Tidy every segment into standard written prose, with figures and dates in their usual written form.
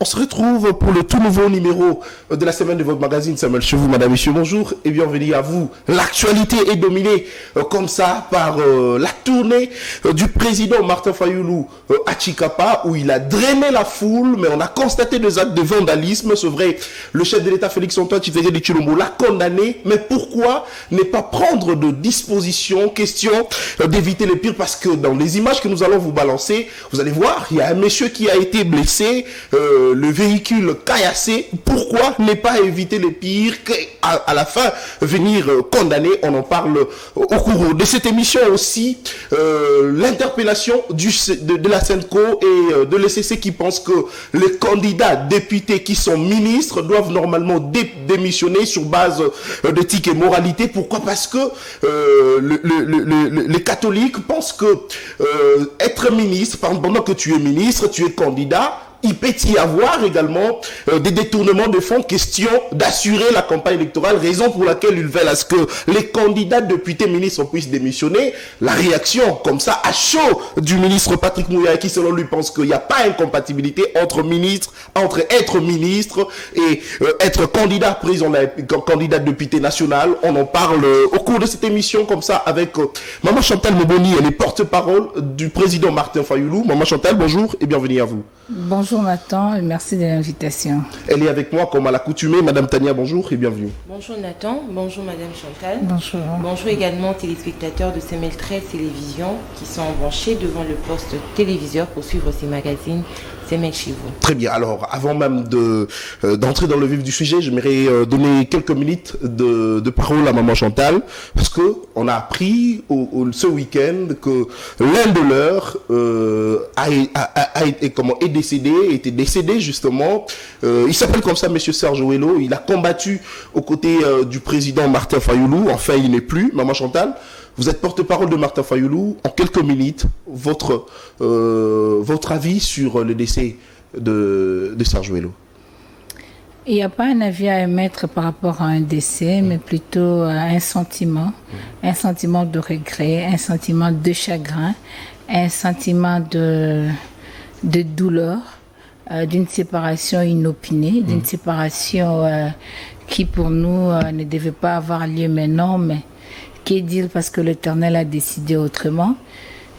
On se retrouve pour le tout nouveau numéro de la semaine de votre magazine Samuel Chevaux. Madame, Monsieur, bonjour et bienvenue à vous. L'actualité est dominée comme ça par la tournée du président Martin Fayulu à Chikapa, où il a drainé la foule, mais on a constaté des actes de vandalisme. C'est vrai, le chef de l'État Félix Antoine Tshisekedi Tshilombo l'a condamné, mais pourquoi ne pas prendre de dispositions? Question d'éviter le pire, parce que dans les images que nous allons vous balancer, vous allez voir, il y a un monsieur qui a été blessé, le véhicule caillassé. Pourquoi ne pas éviter le pire, à la fin venir condamner? On en parle au cours de cette émission aussi. L'interpellation de la Senco et de l'ECC qui pensent que les candidats députés qui sont ministres doivent normalement démissionner sur base d'éthique et moralité. Pourquoi? Parce que les catholiques pensent que être ministre, pendant que tu es ministre, tu es candidat, il peut y avoir également des détournements de fonds, question d'assurer la campagne électorale, raison pour laquelle ils veulent à ce que les candidats députés ministres puissent démissionner. La réaction comme ça à chaud du ministre Patrick Mouya, qui selon lui pense qu'il n'y a pas incompatibilité entre être ministre et être candidat président, candidat député national. On en parle au cours de cette émission comme ça avec Maman Chantal Moboni, elle est porte-parole du président Martin Fayulu. Maman Chantal, bonjour et bienvenue à vous. Bonjour Nathan et merci de l'invitation. Elle est avec moi comme à l'accoutumée. Madame Tania, bonjour et bienvenue. Bonjour Nathan, bonjour Madame Chantal. Bonjour. Bonjour également téléspectateurs de CML 13 Télévision qui sont branchés devant le poste téléviseur pour suivre ces magazines CML chez vous. Très bien, alors avant même d'entrer dans le vif du sujet, j'aimerais donner quelques minutes de parole à Maman Chantal, parce qu'on a appris ce week-end que l'un de leurs était décédé justement. Il s'appelle comme ça Monsieur Serge Ouello. Il a combattu aux côtés du président Martin Fayulu. Enfin, il n'est plus. Maman Chantal, vous êtes porte-parole de Martin Fayulu. En quelques minutes, votre avis sur le décès de Serge Ouello. Il n'y a pas un avis à émettre par rapport à un décès, mais plutôt un sentiment de regret, un sentiment de chagrin, un sentiment de douleur, d'une séparation inopinée, d'une séparation qui pour nous ne devait pas avoir lieu maintenant, mais qu'est dire parce que l'Éternel a décidé autrement.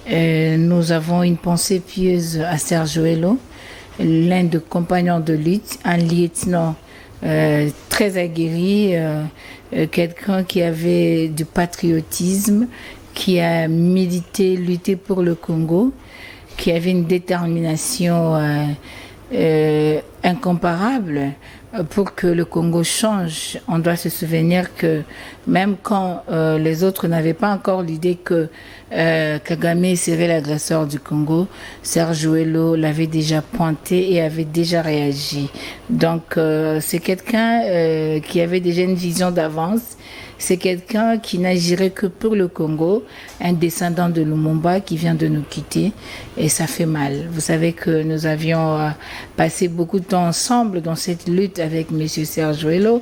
Nous avons une pensée pieuse à Serge Ouello, l'un des compagnons de lutte, un lieutenant très aguerri, quelqu'un qui avait du patriotisme, qui a milité, lutté pour le Congo, qui avait une détermination incomparable pour que le Congo change. On doit se souvenir que même quand les autres n'avaient pas encore l'idée que Kagame serait l'agresseur du Congo, Serge Ouello l'avait déjà pointé et avait déjà réagi. Donc c'est quelqu'un qui avait déjà une vision d'avance. C'est quelqu'un qui n'agirait que pour le Congo, un descendant de Lumumba qui vient de nous quitter et ça fait mal. Vous savez que nous avions passé beaucoup de temps ensemble dans cette lutte avec M. Serge Ouello.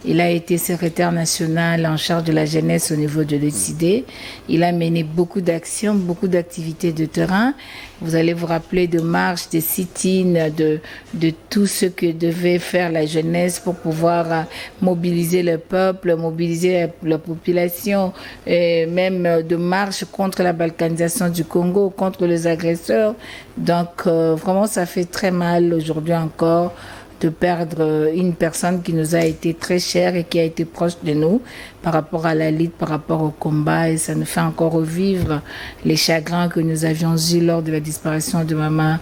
Il a été secrétaire national en charge de la jeunesse au niveau de l'ECD. Il a mené beaucoup d'actions, beaucoup d'activités de terrain. Vous allez vous rappeler de marches, de sit-in, de tout ce que devait faire la jeunesse pour pouvoir mobiliser le peuple, mobiliser la population, et même de marches contre la balkanisation du Congo, contre les agresseurs. Donc vraiment ça fait très mal aujourd'hui encore de perdre une personne qui nous a été très chère et qui a été proche de nous par rapport à la lutte, par rapport au combat, et ça nous fait encore revivre les chagrins que nous avions eus lors de la disparition de maman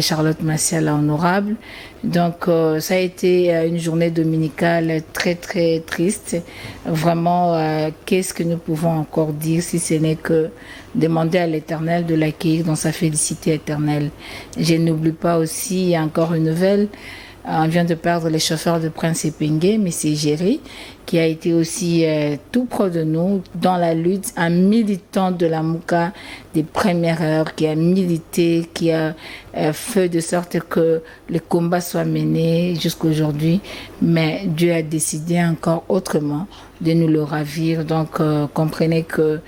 Charlotte Massial, la honorable. Donc ça a été une journée dominicale très très triste. Vraiment, qu'est-ce que nous pouvons encore dire si ce n'est que demander à l'Éternel de l'accueillir dans sa félicité éternelle. Je n'oublie pas aussi, il y a encore une nouvelle. On vient de perdre le chauffeur de Prince Epenge, M. Géry, qui a été aussi tout près de nous dans la lutte, un militant de la Mouka des premières heures, qui a milité, qui a fait de sorte que le combat soit mené jusqu'à aujourd'hui. Mais Dieu a décidé encore autrement de nous le ravir. Donc comprenez que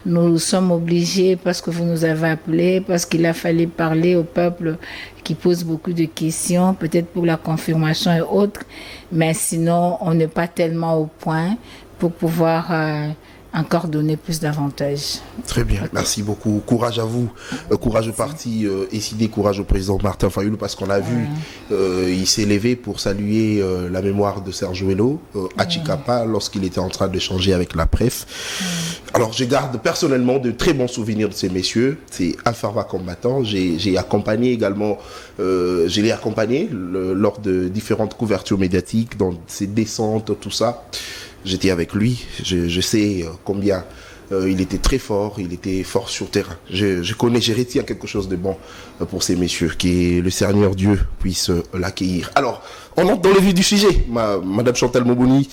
nous sommes obligés, parce que vous nous avez appelés, parce qu'il a fallu parler au peuple qui pose beaucoup de questions, peut-être pour la confirmation et autres, mais sinon, on n'est pas tellement au point pour pouvoir encore donner plus d'avantages. Très bien, merci beaucoup. Courage à vous, courage au parti SID, courage au président Martin Fayoulou, parce qu'on a vu, il s'est levé pour saluer la mémoire de Serge Ouello à Chikapa lorsqu'il était en train d'échanger avec la presse. Alors, je garde personnellement de très bons souvenirs de ces messieurs. C'est un fervent combattant. J'ai accompagné également, je l'ai accompagné lors de différentes couvertures médiatiques, dans ses descentes, tout ça. J'étais avec lui, je sais combien il était très fort, il était fort sur terrain. Je retiens quelque chose de bon pour ces messieurs, que le Seigneur Dieu puisse l'accueillir. Alors, on entre dans le vif du sujet, Madame Chantal Mobouni.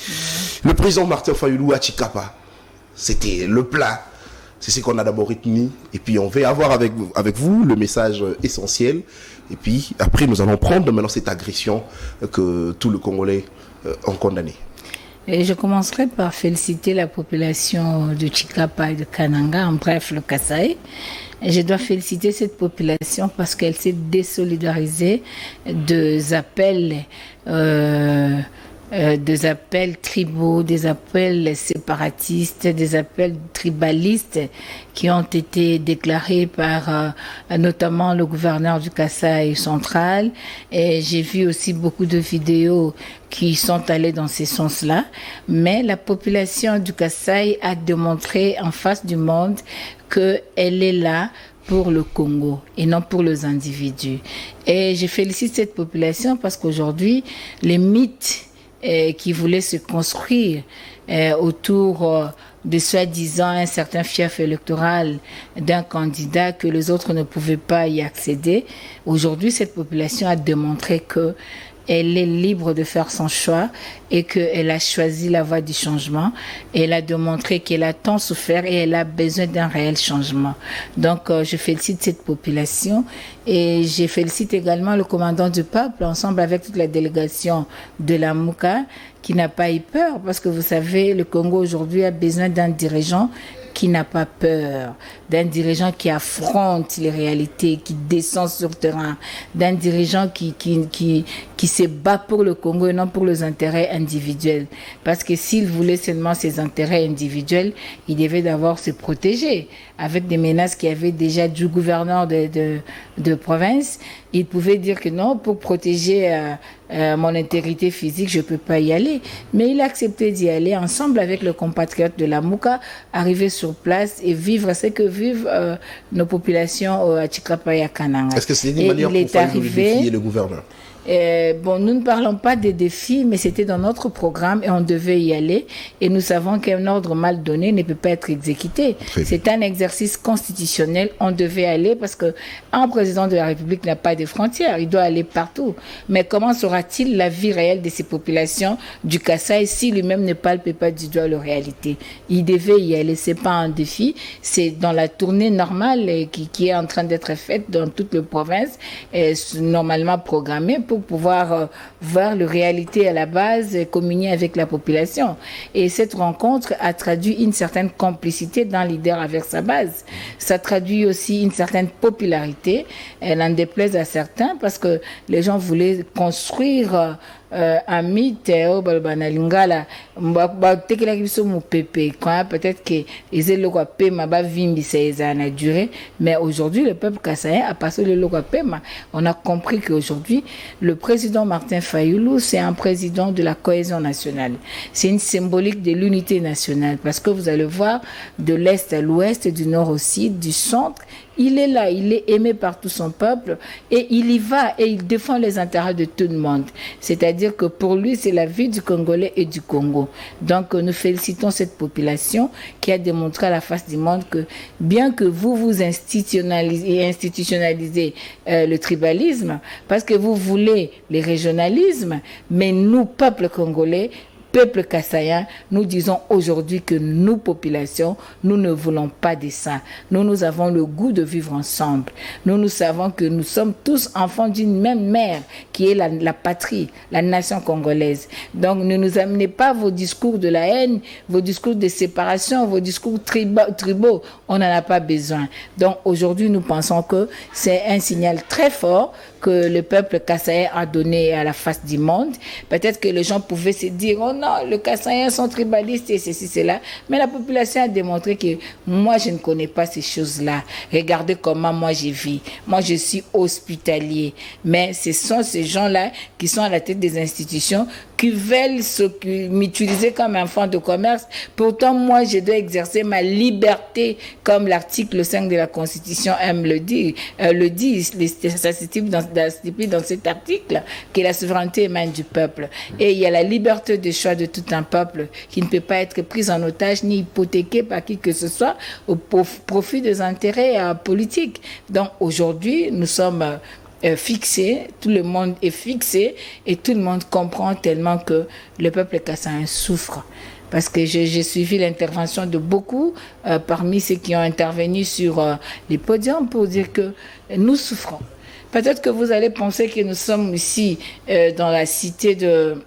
Le président Martin Fayoulou à Chikapa, c'était le plat. C'est ce qu'on a d'abord retenu. Et puis, on va avoir avec vous le message essentiel. Et puis, après, nous allons prendre maintenant cette agression que tous les Congolais ont condamnée. Et je commencerai par féliciter la population de Chikapa et de Kananga, en bref le Kasaï. Et je dois féliciter cette population parce qu'elle s'est désolidarisée des appels tribaux, des appels séparatistes, des appels tribalistes qui ont été déclarés par notamment le gouverneur du Kasaï central. Et j'ai vu aussi beaucoup de vidéos qui sont allées dans ce sens-là. Mais la population du Kasaï a démontré en face du monde qu'elle est là pour le Congo et non pour les individus. Et je félicite cette population parce qu'aujourd'hui, les mythes qui voulaient se construire autour de soi-disant un certain fief électoral d'un candidat que les autres ne pouvaient pas y accéder. Aujourd'hui, cette population a démontré que elle est libre de faire son choix et qu'elle a choisi la voie du changement. Elle a démontré qu'elle a tant souffert et elle a besoin d'un réel changement. Donc, je félicite cette population et je félicite également le commandant du peuple, ensemble avec toute la délégation de la MOUCA, qui n'a pas eu peur, parce que vous savez, le Congo aujourd'hui a besoin d'un dirigeant qui n'a pas peur, d'un dirigeant qui affronte les réalités, qui descend sur le terrain, d'un dirigeant qui se bat pour le Congo et non pour les intérêts individuels. Parce que s'il voulait seulement ses intérêts individuels, il devait d'abord se protéger avec des menaces qu'il y avait déjà du gouverneur de province. Il pouvait dire que non, pour protéger mon intégrité physique, je ne peux pas y aller. Mais il a accepté d'y aller ensemble avec le compatriote de la MOUCA, arriver sur place et vivre ce que vivent nos populations à Chikapa et à Kananga. Est-ce que c'est une manière pour Fayoulou de défier le gouverneur? Bon, nous ne parlons pas des défis, mais c'était dans notre programme et on devait y aller. Et nous savons qu'un ordre mal donné ne peut pas être exécuté. C'est un exercice constitutionnel. On devait aller parce qu'un président de la République n'a pas de frontières. Il doit aller partout. Mais comment sera-t-il la vie réelle de ces populations du Kasaï si lui-même ne palpe pas du doigt la réalité? Il devait y aller. C'est pas un défi. C'est dans la tournée normale qui est en train d'être faite dans toute la province, normalement programmée pour pouvoir voir la réalité à la base, communier avec la population. Et cette rencontre a traduit une certaine complicité d'un leader avec sa base. Ça traduit aussi une certaine popularité. Elle en déplaise à certains parce que les gens voulaient construire un mythe au Balbanalingala tekela biso mu pepe quand peut-être que ils le quoi pema ba vimbi ça a duré, mais aujourd'hui le peuple kassaïen a passé le logo pema. On a compris qu'aujourd'hui le président Martin Fayoulou c'est un président de la cohésion nationale, c'est une symbolique de l'unité nationale parce que vous allez voir de l'est à l'ouest, du nord au sud, du centre, il est là, il est aimé par tout son peuple et il y va et il défend les intérêts de tout le monde. C'est-à-dire que pour lui, c'est la vie du Congolais et du Congo. Donc, nous félicitons cette population qui a démontré à la face du monde que bien que vous institutionnalisez le tribalisme, parce que vous voulez le régionalisme, mais nous, peuple congolais, peuple kassaïen, nous disons aujourd'hui que nous, populations, nous ne voulons pas de ça. Nous avons le goût de vivre ensemble. Nous savons que nous sommes tous enfants d'une même mère, qui est la patrie, la nation congolaise. Donc, ne nous amenez pas vos discours de la haine, vos discours de séparation, vos discours tribaux. On n'en a pas besoin. Donc, aujourd'hui, nous pensons que c'est un signal très fort que le peuple kassaïen a donné à la face du monde, peut-être que les gens pouvaient se dire, oh non, les Kassaïens sont tribalistes et ceci, cela. Mais la population a démontré que moi, je ne connais pas ces choses-là. Regardez comment moi je vis. Moi, je suis hospitalier. Mais ce sont ces gens-là qui sont à la tête des institutions qui veulent m'utiliser comme un fonds de commerce. Pourtant, moi, je dois exercer ma liberté, comme l'article 5 de la Constitution aime le dire. Ça stipule dans cet article que la souveraineté émane du peuple. Et il y a la liberté de choix de tout un peuple qui ne peut pas être prise en otage ni hypothéquée par qui que ce soit au profit des intérêts politiques. Donc aujourd'hui, nous sommes fixé, tout le monde est fixé et tout le monde comprend tellement que le peuple kassaïen souffre. Parce que j'ai suivi l'intervention de beaucoup parmi ceux qui ont intervenu sur les podiums pour dire que nous souffrons. Peut-être que vous allez penser que nous sommes ici dans la cité de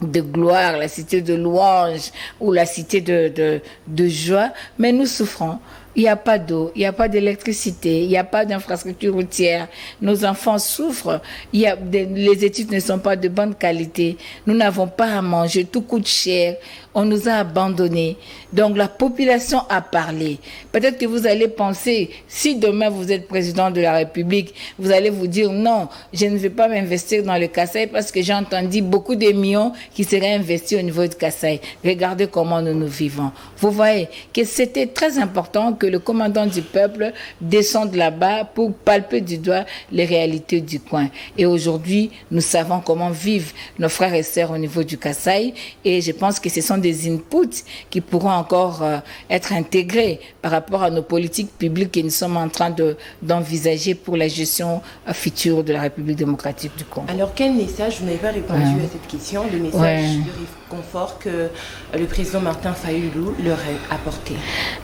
gloire, la cité de louange ou la cité de joie, mais nous souffrons. Il n'y a pas d'eau, il n'y a pas d'électricité, il n'y a pas d'infrastructure routière. Nos enfants souffrent, les études ne sont pas de bonne qualité. Nous n'avons pas à manger, tout coûte cher. On nous a abandonnés. Donc la population a parlé. Peut-être que vous allez penser, si demain vous êtes président de la République, vous allez vous dire non, je ne vais pas m'investir dans le Kasaï parce que j'ai entendu beaucoup de millions qui seraient investis au niveau du Kasaï. Regardez comment nous vivons. Vous voyez que c'était très important que le commandant du peuple descende là-bas pour palper du doigt les réalités du coin. Et aujourd'hui, nous savons comment vivent nos frères et sœurs au niveau du Kasaï. Et je pense que ce sont des inputs qui pourront encore être intégrés par rapport à nos politiques publiques que nous sommes en train d'envisager pour la gestion future de la République démocratique du Congo. Alors, quel message, vous n'avez pas répondu à cette question, le message de réconfort que le président Martin Fayulu leur a apporté?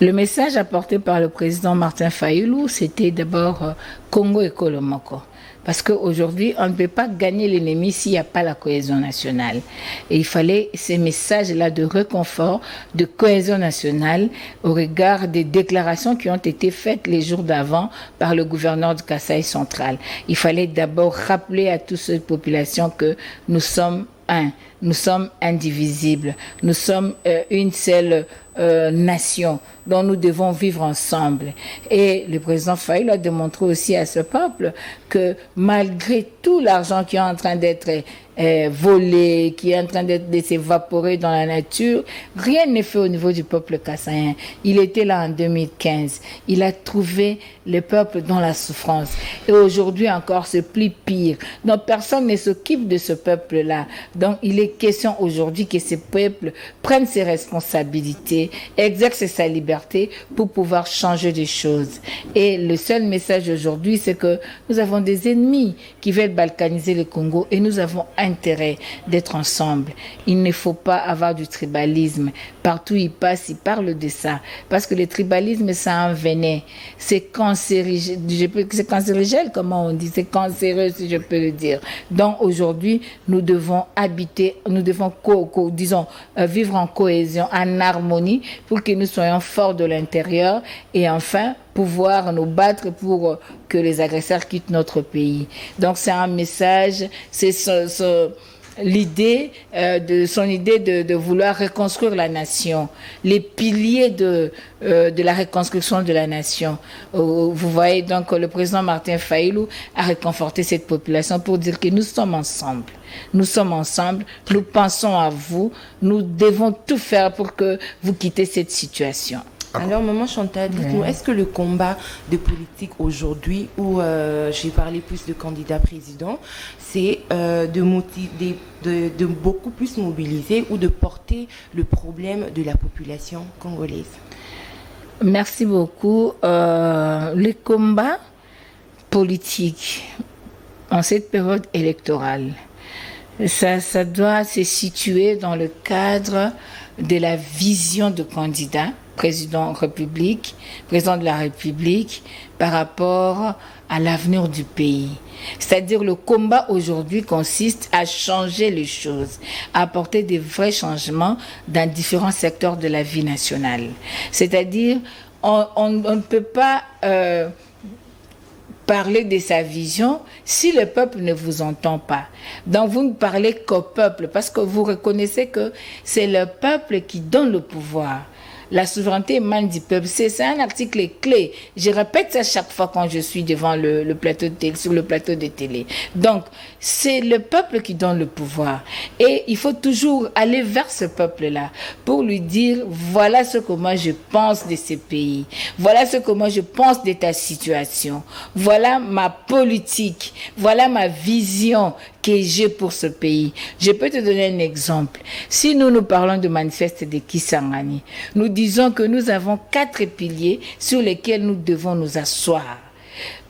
Le message apporté par le président Martin Fayulu, c'était d'abord Congo et Kolomoko. Parce qu'aujourd'hui, on ne peut pas gagner l'ennemi s'il n'y a pas la cohésion nationale. Et il fallait ces messages-là de réconfort, de cohésion nationale au regard des déclarations qui ont été faites les jours d'avant par le gouverneur du Kasaï central. Il fallait d'abord rappeler à toute cette population que nous sommes un, nous sommes indivisibles, nous sommes une seule nation dont nous devons vivre ensemble. Et le président Fayulu a démontré aussi à ce peuple que malgré tout l'argent qui est en train d'être volé, qui est en train de s'évaporer dans la nature, rien n'est fait au niveau du peuple kassaïen. Il était là en 2015. Il a trouvé le peuple dans la souffrance. Et aujourd'hui encore, c'est plus pire. Donc personne ne s'occupe de ce peuple-là. Donc il est question aujourd'hui que ce peuple prenne ses responsabilités, exerce sa liberté pour pouvoir changer des choses. Et le seul message aujourd'hui, c'est que nous avons des ennemis qui veulent balkaniser le Congo et nous avons intérêt d'être ensemble. Il ne faut pas avoir du tribalisme. Partout où il passe, il parle de ça. Parce que le tribalisme, ça a un venin. C'est cancérigène, comment on dit, c'est cancéreux, si je peux le dire. Donc aujourd'hui, nous devons vivre en cohésion, en harmonie, pour que nous soyons forts de l'intérieur et enfin pouvoir nous battre pour que les agresseurs quittent notre pays. Donc c'est un message, c'est son idée de vouloir reconstruire la nation, les piliers de la reconstruction de la nation. Vous voyez donc le président Martin Fayulu a réconforté cette population pour dire que nous sommes ensemble. Nous sommes ensemble, nous pensons à vous, nous devons tout faire pour que vous quittez cette situation. Alors, maman Chantal, dites-nous, est-ce que le combat de politique aujourd'hui, où j'ai parlé plus de candidats présidents, c'est de beaucoup plus mobiliser ou de porter le problème de la population congolaise? Merci beaucoup. Le combat politique en cette période électorale, ça doit se situer dans le cadre de la vision de candidat, président de la République, par rapport à l'avenir du pays. C'est-à-dire le combat aujourd'hui consiste à changer les choses, à apporter des vrais changements dans différents secteurs de la vie nationale. C'est-à-dire on ne peut pas parler de sa vision si le peuple ne vous entend pas. Donc vous ne parlez qu'au peuple parce que vous reconnaissez que c'est le peuple qui donne le pouvoir. La souveraineté émane du peuple. C'est un article clé. Je répète ça chaque fois quand je suis devant le plateau de télé, sur le plateau de télé. Donc, c'est le peuple qui donne le pouvoir. Et il faut toujours aller vers ce peuple-là pour lui dire, voilà ce que moi je pense de ce pays. Voilà ce que moi je pense de ta situation. Voilà ma politique. Voilà ma vision que j'ai pour ce pays. Je peux te donner un exemple. Si nous parlons de manifeste de Kisangani, nous disons que nous avons 4 piliers sur lesquels nous devons nous asseoir.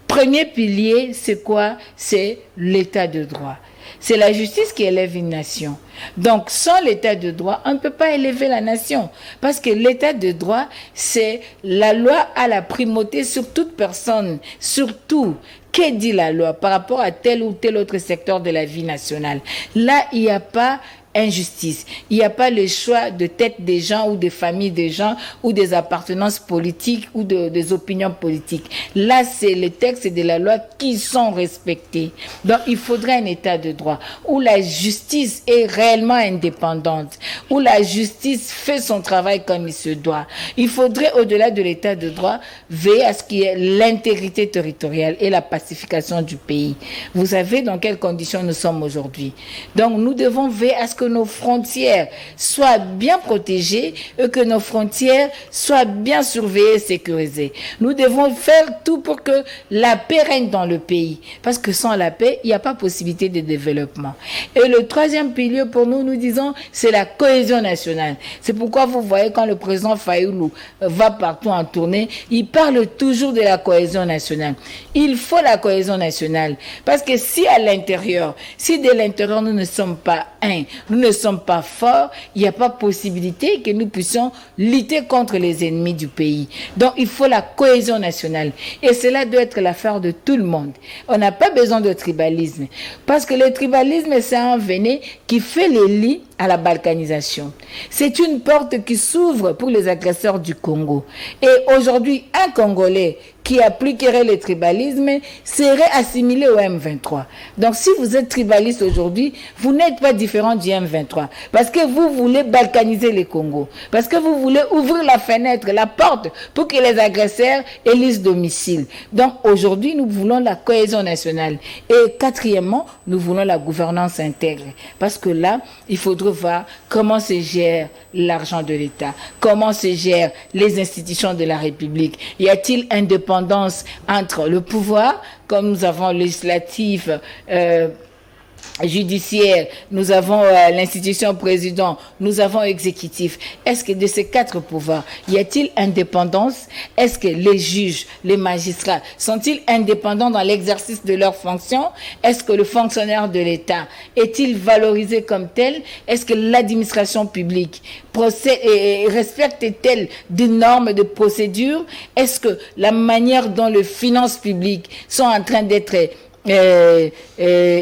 Premier pilier, c'est quoi? C'est l'état de droit. C'est la justice qui élève une nation. Donc, sans l'état de droit, on ne peut pas élever la nation. Parce que l'état de droit, c'est la loi à la primauté sur toute personne, surtout. Que dit la loi par rapport à tel ou tel autre secteur de la vie nationale? Là, il n'y a pas injustice. Il n'y a pas le choix de tête des gens ou de famille des gens ou des appartenances politiques ou des opinions politiques. Là, c'est le texte de la loi qui sont respectés. Donc, il faudrait un état de droit où la justice est réellement indépendante, où la justice fait son travail comme il se doit. Il faudrait, au-delà de l'état de droit, veiller à ce qu'il y ait l'intégrité territoriale et la pacification du pays. Vous savez dans quelles conditions nous sommes aujourd'hui. Donc, nous devons veiller à ce que nos frontières soient bien protégées et que nos frontières soient bien surveillées et sécurisées. Nous devons faire tout pour que la paix règne dans le pays. Parce que sans la paix, il n'y a pas possibilité de développement. Et le troisième pilier pour nous, nous disons, c'est la cohésion nationale. C'est pourquoi vous voyez quand le président Fayoulou va partout en tournée, il parle toujours de la cohésion nationale. Il faut la cohésion nationale. Parce que si à l'intérieur, si de l'intérieur nous ne sommes pas un, nous ne sommes pas forts, il n'y a pas possibilité que nous puissions lutter contre les ennemis du pays. Donc, il faut la cohésion nationale. Et cela doit être l'affaire de tout le monde. On n'a pas besoin de tribalisme. Parce que le tribalisme, c'est un venin qui fait les lits à la balkanisation. C'est une porte qui s'ouvre pour les agresseurs du Congo. Et aujourd'hui, un Congolais qui appliquerait le tribalisme serait assimilé au M23. Donc si vous êtes tribaliste aujourd'hui, vous n'êtes pas différent du M23. Parce que vous voulez balkaniser les Congos. Parce que vous voulez ouvrir la fenêtre, la porte, pour que les agresseurs élisent domicile. Donc aujourd'hui, nous voulons la cohésion nationale. Et quatrièmement, nous voulons la gouvernance intègre. Parce que là, il faudrait voir comment se gère l'argent de l'État, comment se gèrent les institutions de la République. Y a-t-il indépendance entre le pouvoir, comme nous avons législatif, judiciaire, nous avons l'institution président, nous avons exécutif. Est-ce que de ces 4 pouvoirs, y a-t-il indépendance? Est-ce que les juges, les magistrats, sont-ils indépendants dans l'exercice de leurs fonctions? Est-ce que le fonctionnaire de l'État est-il valorisé comme tel? Est-ce que l'administration publique respecte-t-elle des normes de procédure? Est-ce que la manière dont les finances publiques sont en train d'être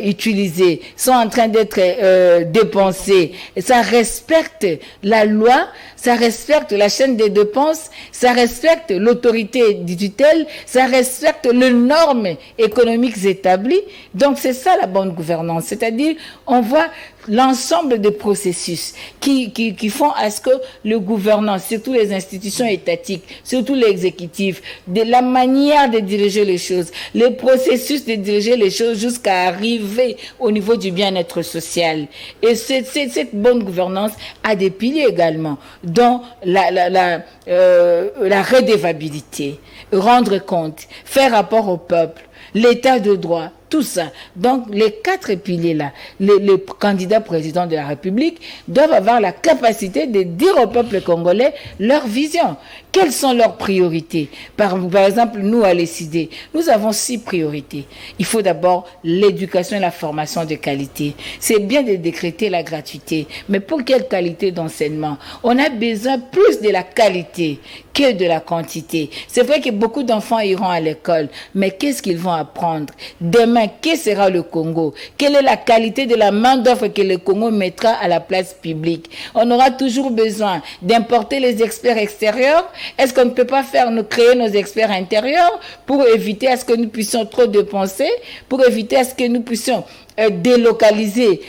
utilisés, sont en train d'être dépensés. Ça respecte la loi, ça respecte la chaîne des dépenses, ça respecte l'autorité du tutelle, ça respecte les normes économiques établies. Donc c'est ça la bonne gouvernance, c'est-à-dire on voit l'ensemble des processus qui font à ce que le gouvernant, surtout les institutions étatiques, surtout l'exécutif, de la manière de diriger les choses, les processus de diriger les choses jusqu'à arriver au niveau du bien-être social. Et cette bonne gouvernance a des piliers également, dont la redevabilité, rendre compte, faire rapport au peuple, l'état de droit, tout ça. Donc, les 4 piliers-là, les candidats présidents de la République doivent avoir la capacité de dire au peuple congolais leur vision. Quelles sont leurs priorités? Par exemple, nous, à l'ECD, nous avons 6 priorités. Il faut d'abord l'éducation et la formation de qualité. C'est bien de décréter la gratuité, mais pour quelle qualité d'enseignement? On a besoin plus de la qualité que de la quantité. C'est vrai que beaucoup d'enfants iront à l'école, mais qu'est-ce qu'ils vont apprendre? Demain, demain, que sera le Congo? Quelle est la qualité de la main-d'œuvre que le Congo mettra à la place publique? On aura toujours besoin d'importer les experts extérieurs. Est-ce qu'on ne peut pas créer nos experts intérieurs pour éviter à ce que nous puissions trop dépenser, pour éviter à ce que nous puissions délocaliser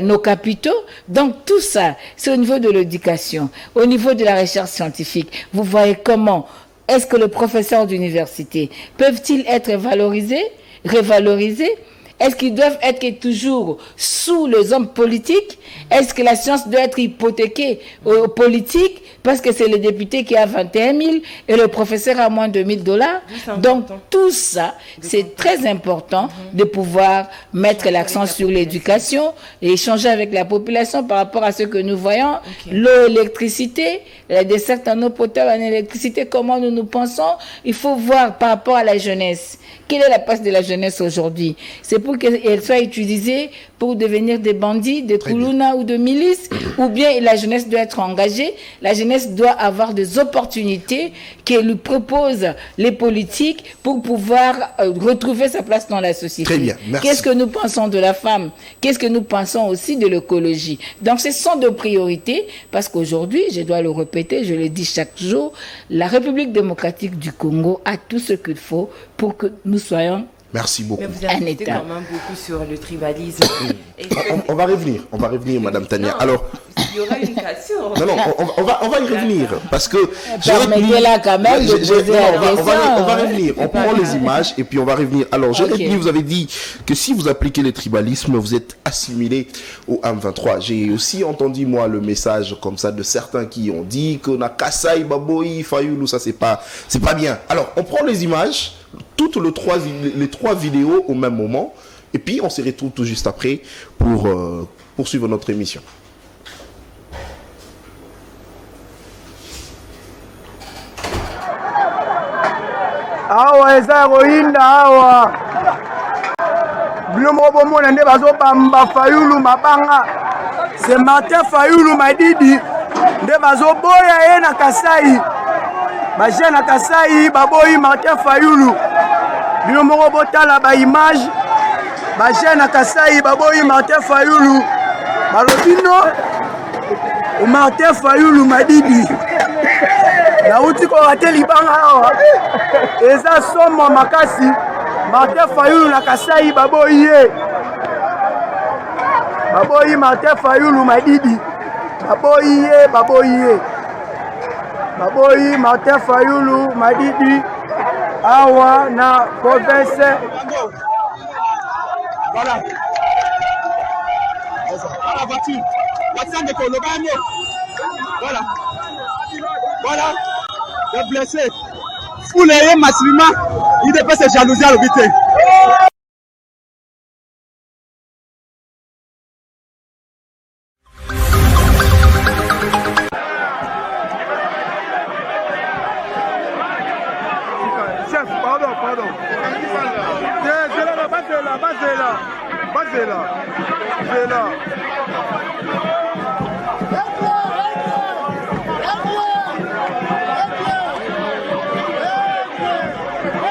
nos capitaux? Donc tout ça, c'est au niveau de l'éducation, au niveau de la recherche scientifique. Vous voyez comment est-ce que les professeurs d'université peuvent-ils être valorisés, révalorisés? Est-ce qu'ils doivent être toujours sous les hommes politiques? Est-ce que la science doit être hypothéquée aux politiques parce que c'est le député qui a 21 000 et le professeur a moins de $1,000? Donc tout ça, c'est très important de pouvoir mettre l'accent sur l'éducation et échanger avec la population par rapport à ce que nous voyons. L'eau, l'électricité, la desserte en eau potable, en électricité, comment nous pensons. Il faut voir par rapport à la jeunesse. Quelle est la place de la jeunesse aujourd'hui? C'est pour qu'elle soit utilisée pour devenir des bandits, des Koulouna ou de milices, ou bien la jeunesse doit être engagée, la jeunesse doit avoir des opportunités que lui proposent les politiques pour pouvoir retrouver sa place dans la société. Très bien, merci. Qu'est-ce que nous pensons de la femme? Qu'est-ce que nous pensons aussi de l'écologie? Donc ce sont des priorités, parce qu'aujourd'hui, je dois le répéter, je le dis chaque jour, la République démocratique du Congo a tout ce qu'il faut pour que nous soyons. Merci beaucoup. Mais vous insistez quand même beaucoup sur le tribalisme. On va revenir, Madame Tania. Non, alors, il y aura une question. Non, on va y revenir parce que permettez-la quand même de poser la question. On va revenir. On prend les images et puis on va revenir. Alors, vous avez dit que si vous appliquez le tribalisme, vous êtes assimilé au M23. J'ai aussi entendu moi le message comme ça de certains qui ont dit que na Kasai, Baboyi, Fayoulou, ça c'est pas bien. Alors, on prend les images, toutes les trois vidéos au même moment et puis on se retrouve tout juste après pour poursuivre notre émission. Awa eza roinda awa bilomo bomona nde bazobamba Fayulu mabanga c'est Martin Fayulu Madidi nde bazoboya ye na Kasai baje na Kasai baboyi Martin Fayulu bilomo botala ba image baje na Kasai baboyi Martin Fayulu balobino o Martin Fayulu Madidi nauti ko rate libanga awa eza somo makasi Martin Fayulu na Kasai baboyi Martin Fayulu Madidi baboyi Martin Fayulu Madidi awa na province. Voilà la voiture de Kolobano. Voilà le blessé foulé massivement, il dépasse ses jalousies à l'obité. Chef, pardon. C'est là.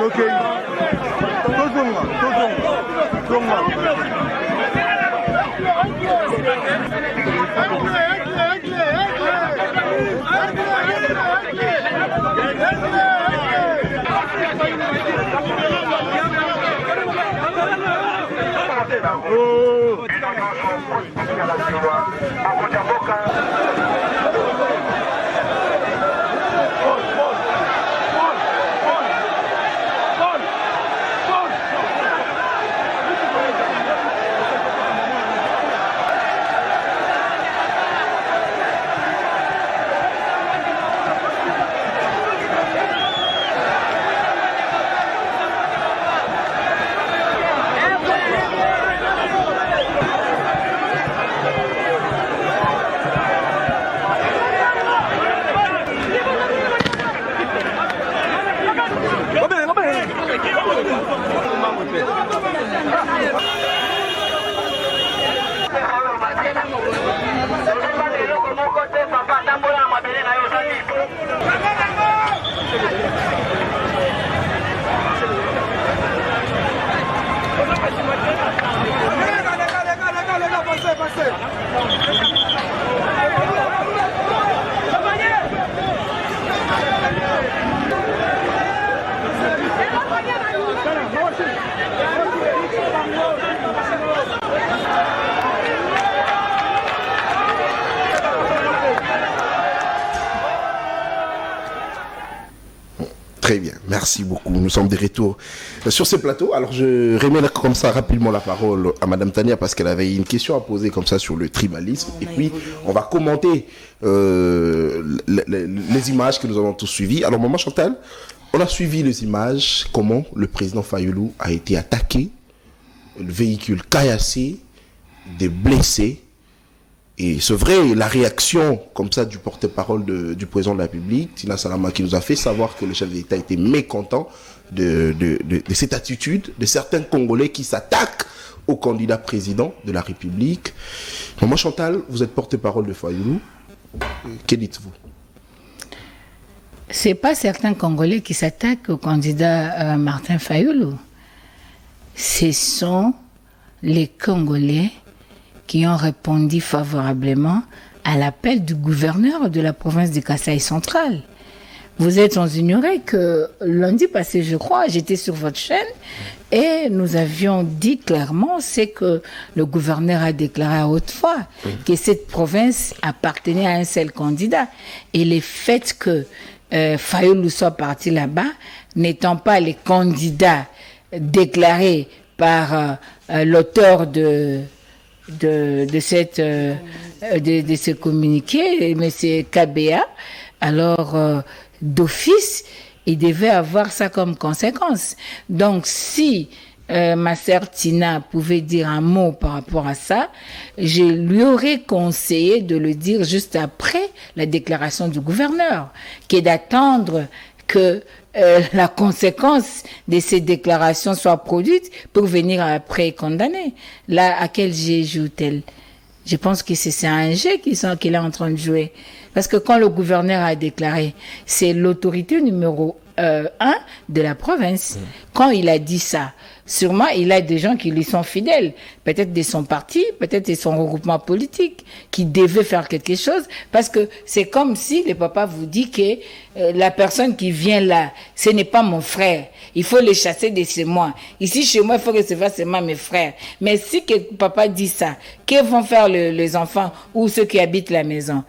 Ok. Tozonga. Très bien, merci beaucoup. Nous sommes de retour sur ce plateau. Alors, je remets comme ça rapidement la parole à Madame Tania parce qu'elle avait une question à poser comme ça sur le tribalisme. Et puis, on va commenter les images que nous avons tous suivies. Alors, Maman Chantal, on a suivi les images, comment le président Fayulu a été attaqué, le véhicule caillassé, des blessés. Et c'est vrai, la réaction comme ça du porte-parole du président de la République, Tina Salama, qui nous a fait savoir que le chef d'État était mécontent de cette attitude de certains Congolais qui s'attaquent au candidat président de la République. Maman Chantal, vous êtes porte-parole de Fayulu. Que dites-vous? C'est pas certains Congolais qui s'attaquent au candidat Martin Fayulu. Ce sont les Congolais qui ont répondu favorablement à l'appel du gouverneur de la province du Kasaï central. Vous êtes sans ignorer que lundi passé, je crois, j'étais sur votre chaîne et nous avions dit clairement, c'est que le gouverneur a déclaré à haute voix que cette province appartenait à un seul candidat. Et le fait que Fayulu soit parti là-bas, n'étant pas les candidats déclarés par l'auteur de ce communiqué, M. KBA, alors d'office, il devait avoir ça comme conséquence. Donc si ma sœur Tina pouvait dire un mot par rapport à ça, je lui aurais conseillé de le dire juste après la déclaration du gouverneur, qui est d'attendre que la conséquence de ces déclarations soit produite pour venir après condamner. Là, à quel jeu joue-t-elle? Je pense que c'est un jeu qu'il est en train de jouer. Parce que quand le gouverneur a déclaré, c'est l'autorité numéro 1 de la province. Quand il a dit ça, sûrement il a des gens qui lui sont fidèles, peut-être de son parti, peut-être de son regroupement politique, qui devaient faire quelque chose, parce que c'est comme si le papa vous dit que la personne qui vient là, ce n'est pas mon frère, il faut le chasser de chez moi. Ici chez moi, il faut recevoir seulement mes frères. Mais si que papa dit ça, que vont faire les enfants ou ceux qui habitent la maison?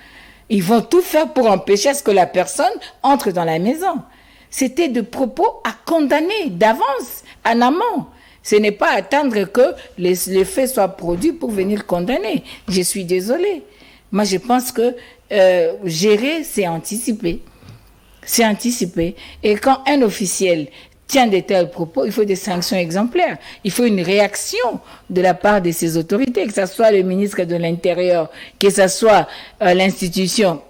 Ils vont tout faire pour empêcher à ce que la personne entre dans la maison. C'était de propos à condamner d'avance, en amont. Ce n'est pas attendre que les faits soient produits pour venir condamner. Je suis désolée. Moi, je pense que gérer, c'est anticiper. C'est anticiper. Et quand un officiel tient de tels propos, il faut des sanctions exemplaires. Il faut une réaction de la part de ces autorités, que ce soit le ministre de l'Intérieur, que ce soit l'institution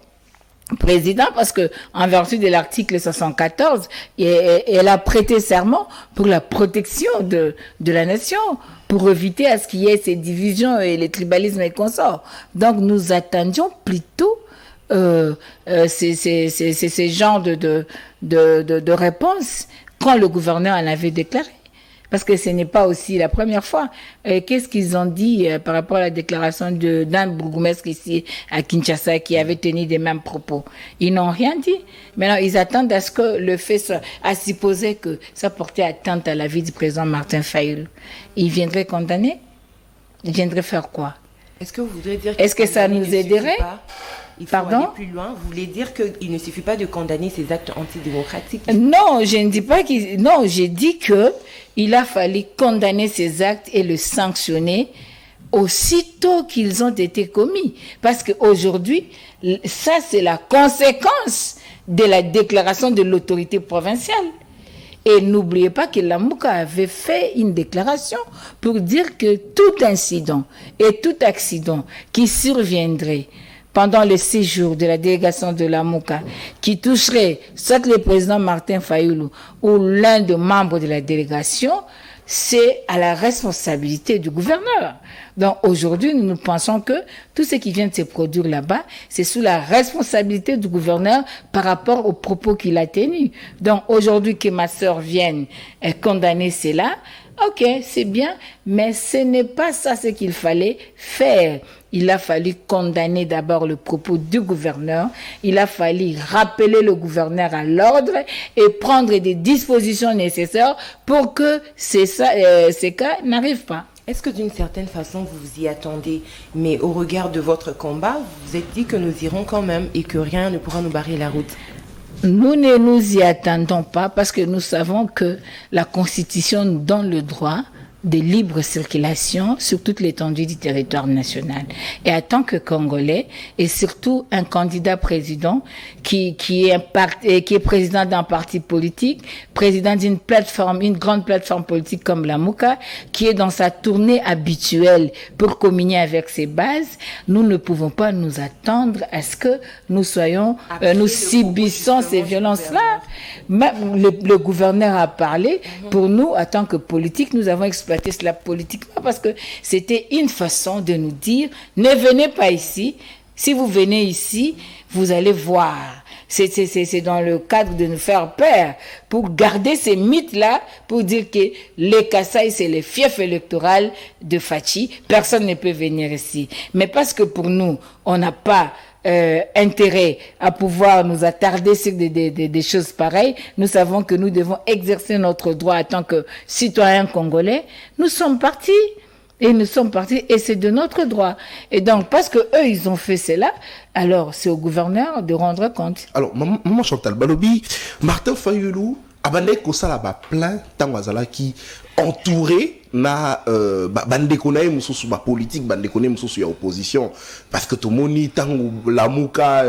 président, parce que en vertu de l'article 74, elle a prêté serment pour la protection de la nation, pour éviter à ce qu'il y ait ces divisions et les tribalismes et consorts. Donc nous attendions plutôt ces genres de réponses quand le gouverneur en avait déclaré. Parce que ce n'est pas aussi la première fois. Qu'est-ce qu'ils ont dit par rapport à la déclaration d'un bourgmestre ici à Kinshasa qui avait tenu les mêmes propos? Ils n'ont rien dit. Maintenant, ils attendent à ce que le fait soit, à supposer que ça portait atteinte à la vie du président Martin Fayulu. Ils viendraient condamner? Ils viendraient faire quoi? Est-ce que vous voudrez dire est-ce que ça nous aiderait? Il faut aller plus loin. Vous voulez dire qu'il ne suffit pas de condamner ces actes antidémocratiques? Non, je ne dis pas qu'il... Non, j'ai dit que il a fallu condamner ces actes et le sanctionner aussitôt qu'ils ont été commis. Parce qu'aujourd'hui, ça c'est la conséquence de la déclaration de l'autorité provinciale. Et n'oubliez pas que la Mouka avait fait une déclaration pour dire que tout incident et tout accident qui surviendrait pendant le séjour de la délégation de la Mouka, qui toucherait soit le président Martin Fayulu ou l'un des membres de la délégation, c'est à la responsabilité du gouverneur. Donc aujourd'hui, nous pensons que tout ce qui vient de se produire là-bas, c'est sous la responsabilité du gouverneur par rapport aux propos qu'il a tenus. Donc aujourd'hui, que ma sœur vienne condamner cela, ok, c'est bien, mais ce n'est pas ça ce qu'il fallait faire. Il a fallu condamner d'abord le propos du gouverneur, il a fallu rappeler le gouverneur à l'ordre et prendre des dispositions nécessaires pour que ces cas n'arrivent pas. Est-ce que d'une certaine façon vous vous y attendez, mais au regard de votre combat, vous vous êtes dit que nous irons quand même et que rien ne pourra nous barrer la route? Nous ne nous y attendons pas parce que nous savons que la Constitution donne le droit de libre circulation sur toute l'étendue du territoire national. Et en tant que Congolais, et surtout un candidat président qui est président d'un parti politique, président d'une plateforme, une grande plateforme politique comme la MOUCA, qui est dans sa tournée habituelle pour communier avec ses bases, nous ne pouvons pas nous attendre à ce que nous soyons, nous subissons ces violences-là. Le gouverneur a parlé. Pour nous, en tant que politique, nous avons exploité cela politiquement parce que c'était une façon de nous dire ne venez pas ici. Si vous venez ici, vous allez voir. C'est dans le cadre de nous faire peur pour garder ces mythes-là, pour dire que les Kasaï, c'est le fief électoral de Fachi. Personne ne peut venir ici. Mais parce que pour nous, on n'a pas intérêt à pouvoir nous attarder sur des choses pareilles, nous savons que nous devons exercer notre droit en tant que citoyens congolais. Nous sommes partis et c'est de notre droit. Et donc, parce que eux, ils ont fait cela, alors c'est au gouverneur de rendre compte. Alors, maman Chantal Balobi, Martin Fayulu, abandé kosala ba plein tangwazala qui entouré na bandeko na mususu ba politique bandeko na mususu ya opposition parce que tout moni tangu la muka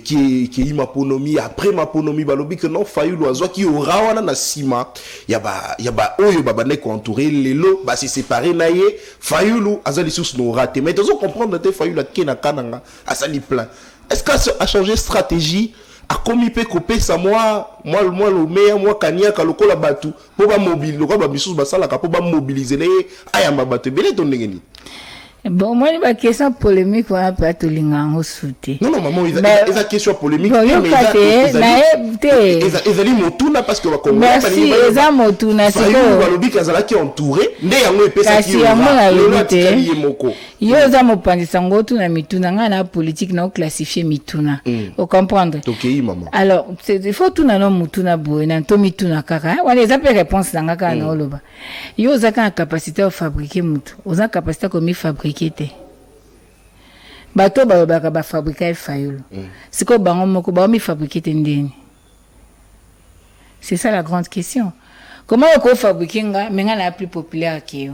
qui ima ponomi après ma ponomi balobi que non Fayulu azwa ki ora wana na sima ya ba oyo ba bandeko entouré lelo ba se séparer na ye Fayulu azali sous no raté mais tu dois comprendre te Fayulu ki na kananga asali plein est-ce qu'a changé stratégie a komi pe kopé ça moi le meilleur moi kaniaka lokola batu po ba mobile lokola ba bisusu basala ka po ba mobiliser les ayamba batu belé ton ngeni. Bon, moi, il y a une question polémique, on a pas tout l'ingang sauté. Non, maman, il y a une question polémique. Bon, il y a une motuna parce que va commencer. Merci, il y a motuna. C'est quoi? Le but qu'ils ont qui entouré, né yango epesa ki. Il y a un pandisango tu na mituna ngana politique na classifier mituna. Vous comprenez? OK, maman. Alors, il faut tout na no mutuna boy na to mituna kaka. On les appelle réponse na kaka na oloba. Yo zaka capacité à fabriquer mutu. Oza capacité comme fabriquer bato balobaka bafabrika Fayulu siko bango moko baomi fabriquer ndeni. C'est ça la grande question. Comment on fabriquer nga menga na plus populaire que yo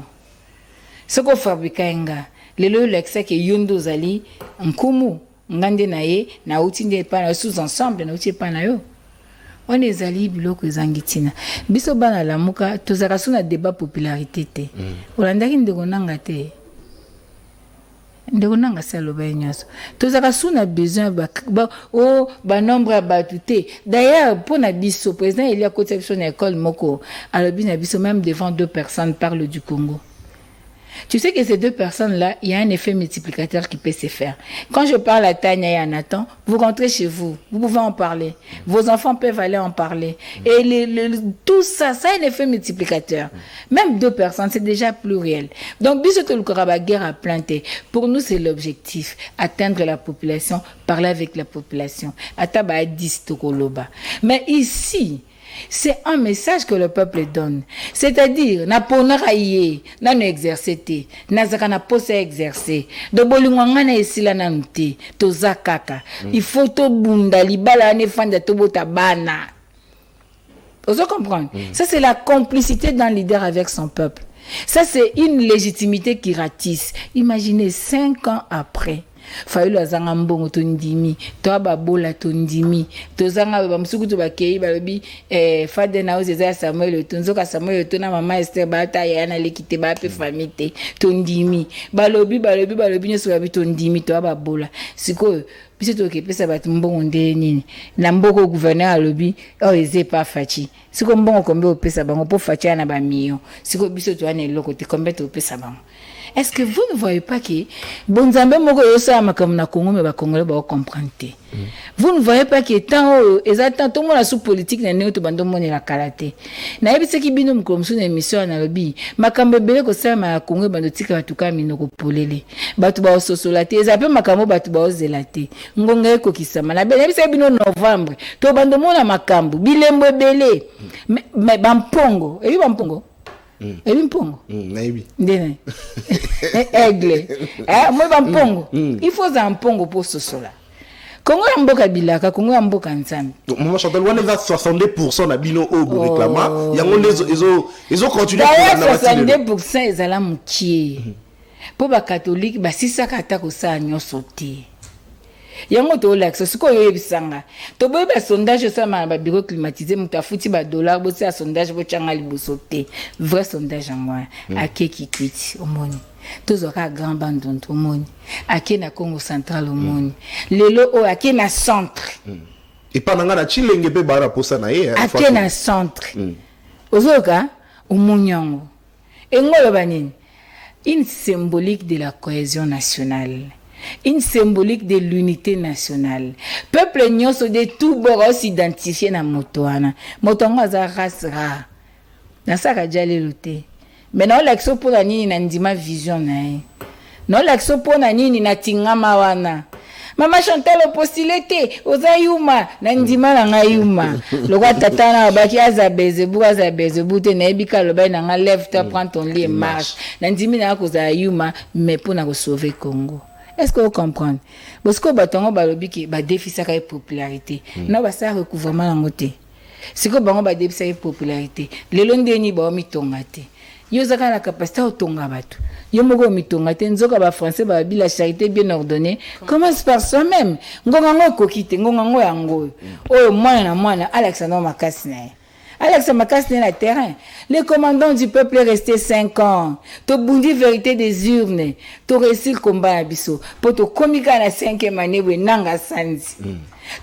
siko fabrika nga lelo l'excès que yondo zali nkumu ngande na ye na utinde pa na sous ensemble na utie pa na yo on ezali biloko ezangitina biso bana la muka tozaka suna débat popularité te olandaki ndeko nanga te ndeko nanga saloba nyoso tozaka suna besoin ba nombre batu te d'ailleurs pour na biso président il y a côté sur école moko alobi na biso même devant 2 personnes parle du Congo. Tu sais que ces 2 personnes-là, il y a un effet multiplicateur qui peut se faire. Quand je parle à Tania et à Nathan, vous rentrez chez vous, vous pouvez en parler. Vos enfants peuvent aller en parler. Et tout ça, ça a un effet multiplicateur. Même 2 personnes, c'est déjà pluriel. Donc, bisoto le koraba guerre à planter. Pour nous, c'est l'objectif. Atteindre la population, parler avec la population. Ataba 10 tokoloba. Mais ici, c'est un message que le peuple donne. C'est-à-dire, na pona raye, na no exercer, na zaka na posa exercer. Do bolingwanga na esila na nte, to zakaka. Il faut to bunda libala ne fanda to bota bana. Vous comprenez? Ça c'est la complicité d'un leader avec son peuple. Ça c'est une légitimité qui ratisse. Imaginez 5 ans après. Fayulu azanga mbongo tondimi to babola tondimi to zanga bamsuku to bakei balobi fade na ozeza Samuel tonzoka Samuel to na mama Esther bata ya na lekite ba pe famille tondimi balobi nyoso babi tondimi to babola siko biso to kepesa bat mbongo nde nini na mboko gouverneur alobi eze pa fachi siko mbongo kombe opesa bango po fachi na ba million siko biso to ana eloko te kombe to opesa bango. Est-ce que vous ne voyez pas que Bonzambe moko yosa makam na Congo mais ba Congolais ba comprendre. Vous ne voyez pas que tant exactement tout monde la sous politique na néo to bando moni la kalaté. Na yebise ki bino mkomsu na émission na lobi makambe bele ko sa ma Congo bando tika batuka minoko polele. Batu ba sosolate ezape makambo batu ba ozelate. Ngonga eko kisama na bele yebise bino novembre to bando mona makambo bilembo bele. Mais bampongo, ebi bampongo. Et mpongo naibi ndene aigle moi bampongo il faut un pongo pour ce cela Congo ya mboka bilaka, Congo ya mboka nzambe. Donc maman Chantal, on est à 62% na bino au bo réclama. Yango ils ont continué d'ailleurs 62% ezala mukie. Po ba catholique ba sisaka ata ko sa nyoso te. Yango to lax siko yebisanga. To boye ba sondage ça ma ba bureau climatisé muta futi ba dollar bo sa sondage bo changa liboso te. Vrai sondage ngwa akeki kwiti omoni. Tozoka grand bandonto omoni. Ake na Congo central omoni. Lelo o ake na centre. Et pendant na chilenge pe bara posa na ye. Ake na centre. Ozoka omonyango. Engolo banini. Une symbolique de la cohésion nationale. Une symbolique de l'unité nationale. Peuple nyonso de tout bord s'identifier na motoana. Motongo za race rare. Na saka jale lote. Mais non l'exo pour la nini na ndima vision na ye. Non l'exo pour na nini na tingama wana. Mama Chantal postulete oza yuma na ndima na nga yuma. Lokwa tata na baki azabezebu te na ebika loba na nga lève toi prends ton lit et marche. Na ndimi na ko za yuma mais pour na ko sauver Congo. Est-ce que vous comprenez? Parce que batongo balobi ki ba déficit ka popularité. Na ba sa recouvrement na ngote. C'est que bango ba déficit popularité. Lelo ndeni ba mitonga te. Yo zaka la capacité otonga batu. Yo moko mitonga te nzoka ba français ba bi la charité bien ordonnée. Commence par soi-même. Ngonga ngo kokite, ngonga ngo yango. Oh mwana Alexandre Makasi na. Alexandre Makasi na terrain. Les commandants du peuple est resté 5 ans. To bundi vérité des urnes. To réussir combat à biso. Pour to komika na 5e année we nanga sanzi.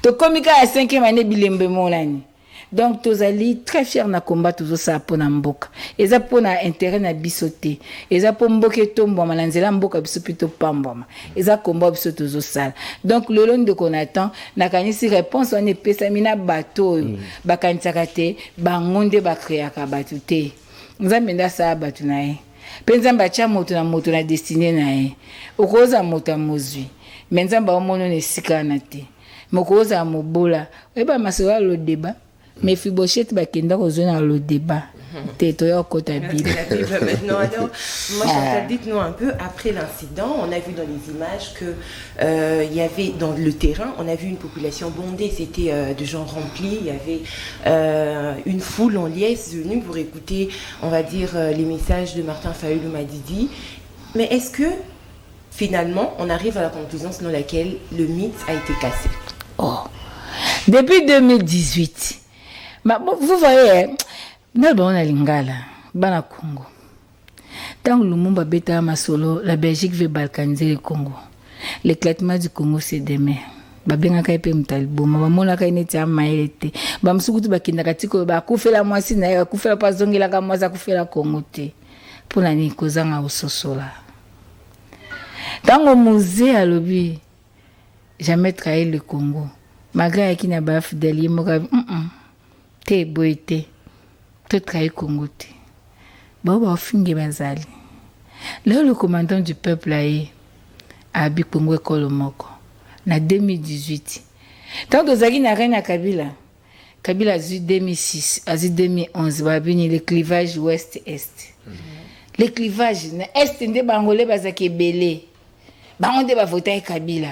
To komika na 5e année bilembe monani. Donc tozali très fier na combat toujours ça pour na mboka. Eza pour na intérêt na bisoté. Eza pour mboka tombo malanzela mboka biso plutôt pamboma. Eza combat biso toujours ça. Donc le long de qu'on attend na kanisi réponse on est pesamina bateau. Bakanisaka te bangonde ba créaka batute. Nzambe nda sa batu na ye. Penza mbacha moto na destiné na ye. Okoza moto mozwi. Menzamba omono ne sikana te. Mokoza mobola. Eba masola le débat. Mais Fibochette bakenda kozona le débat. Maintenant, alors, moi, dites-nous un peu, après l'incident, on a vu dans les images que il y avait dans le terrain, on a vu une population bondée, c'était de gens remplis, il y avait une foule en liesse venue pour écouter, on va dire, les messages de Martin Fayulu Madidi. Mais est-ce que, finalement, on arrive à la conclusion selon laquelle le mythe a été cassé? Depuis 2018, vous voyez, nous avons lingala, bana Congo. Tant que Lumumba beta masolo, la Belgique veut balkaniser le Congo. L'éclatement du Congo c'est demain. Babenga kaipe mtalibo, mabamona kaineti amaelete. Bamsukutu bakindaka tiko ba kufela mwasi na ya kufela pazongela ka mwaza kufela Congo te. Pona ni kozanga ososola. Tango musée a lobby jamais trahi le Congo. Malgré qu'il n'a pas fidèle, te boite, te trahi Congo te. Baba finge bazali. Là le commandant du peuple a bi Congo Kolomoko. Na 2018. Tant que Zagi n'a rien à Kabila. Kabila a eu 2006, a eu 2011, va venir le clivage ouest-est. Le clivage est de Bangolais bazaki belé. Bangonde ba voter Kabila.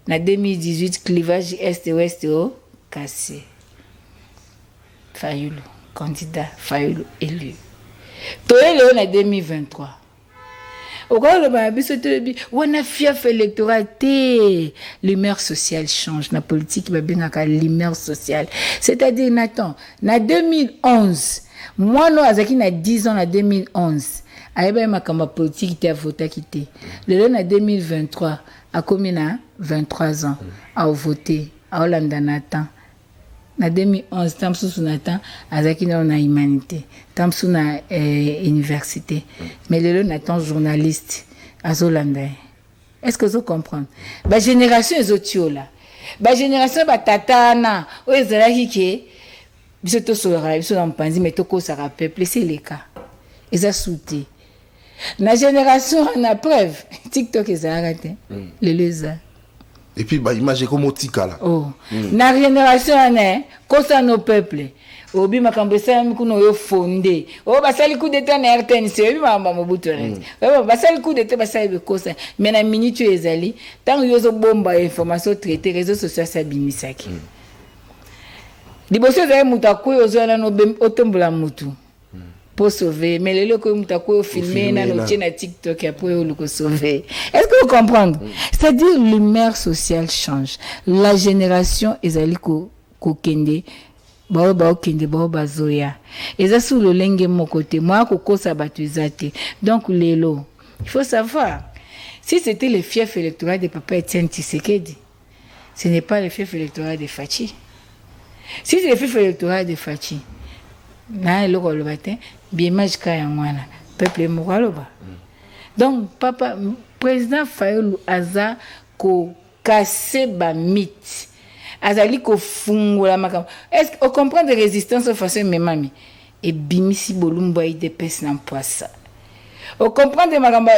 Na 2018, clivage est-ouest au cassé. Fayulu, candidat, Fayulu élu. Toyé en 2023. Au cas où le Babiso te dit, on a fief électoral, l'humeur sociale change. La politique va bien à l'humeur sociale. C'est-à-dire, Nathan, en 2011, moi, nous, Azaki, na 10 ans, en 2011, Aïba ma politique était à voter quitter. Le en 2023, à combien 23 ans, à voter, à Hollande Nathan. En 2011, Tamsou Nathan, Azaki na humanité, Tamsou na université. Mais le Nathan journaliste, à Hollande. Est-ce que vous comprenez? La génération est autre là. La génération est tatana. Où est Zalaki qui est? Tout sur la sur l'empanzi, mais tout ça rappelle, c'est les cas. Ils ont sauté. La génération en a preuve. TikTok est arrêté. Le lézard. Et puis, bah, imagine comme Tika là. La génération en est, concernant nos peuples. obi makambo sami kuno yo fondé o basali coup d'état na RTNC obi mamba Mobutu na basali coup d'état basali bekosa mais na minute ezali tant yo zo bomba information traité réseaux sociaux ça bimisaki liboso za muta ko yo zo na no otombola mutu pour sauver mais les locaux muta ko filmer na no na TikTok après yo le sauver est-ce que vous comprenez c'est-à-dire l'humeur sociale change la génération ezali ko kende ba okende ba bazoya eza sur le lenge mon côté moi kokosa batuzate donc lelo il faut savoir si c'était le fief électoral de papa Etienne Tshisekedi ce n'est pas le fief électoral de Fachi si c'est le fief électoral de Fachi na eloko lobatin bien majika ya mwana peuple mokaloba donc papa président Fayulu aza ko casser ba mythe azali ko fungola makambo est-ce que on comprend de résistance face memami et bimisi bolumba IDPS na poisa on comprend de makambo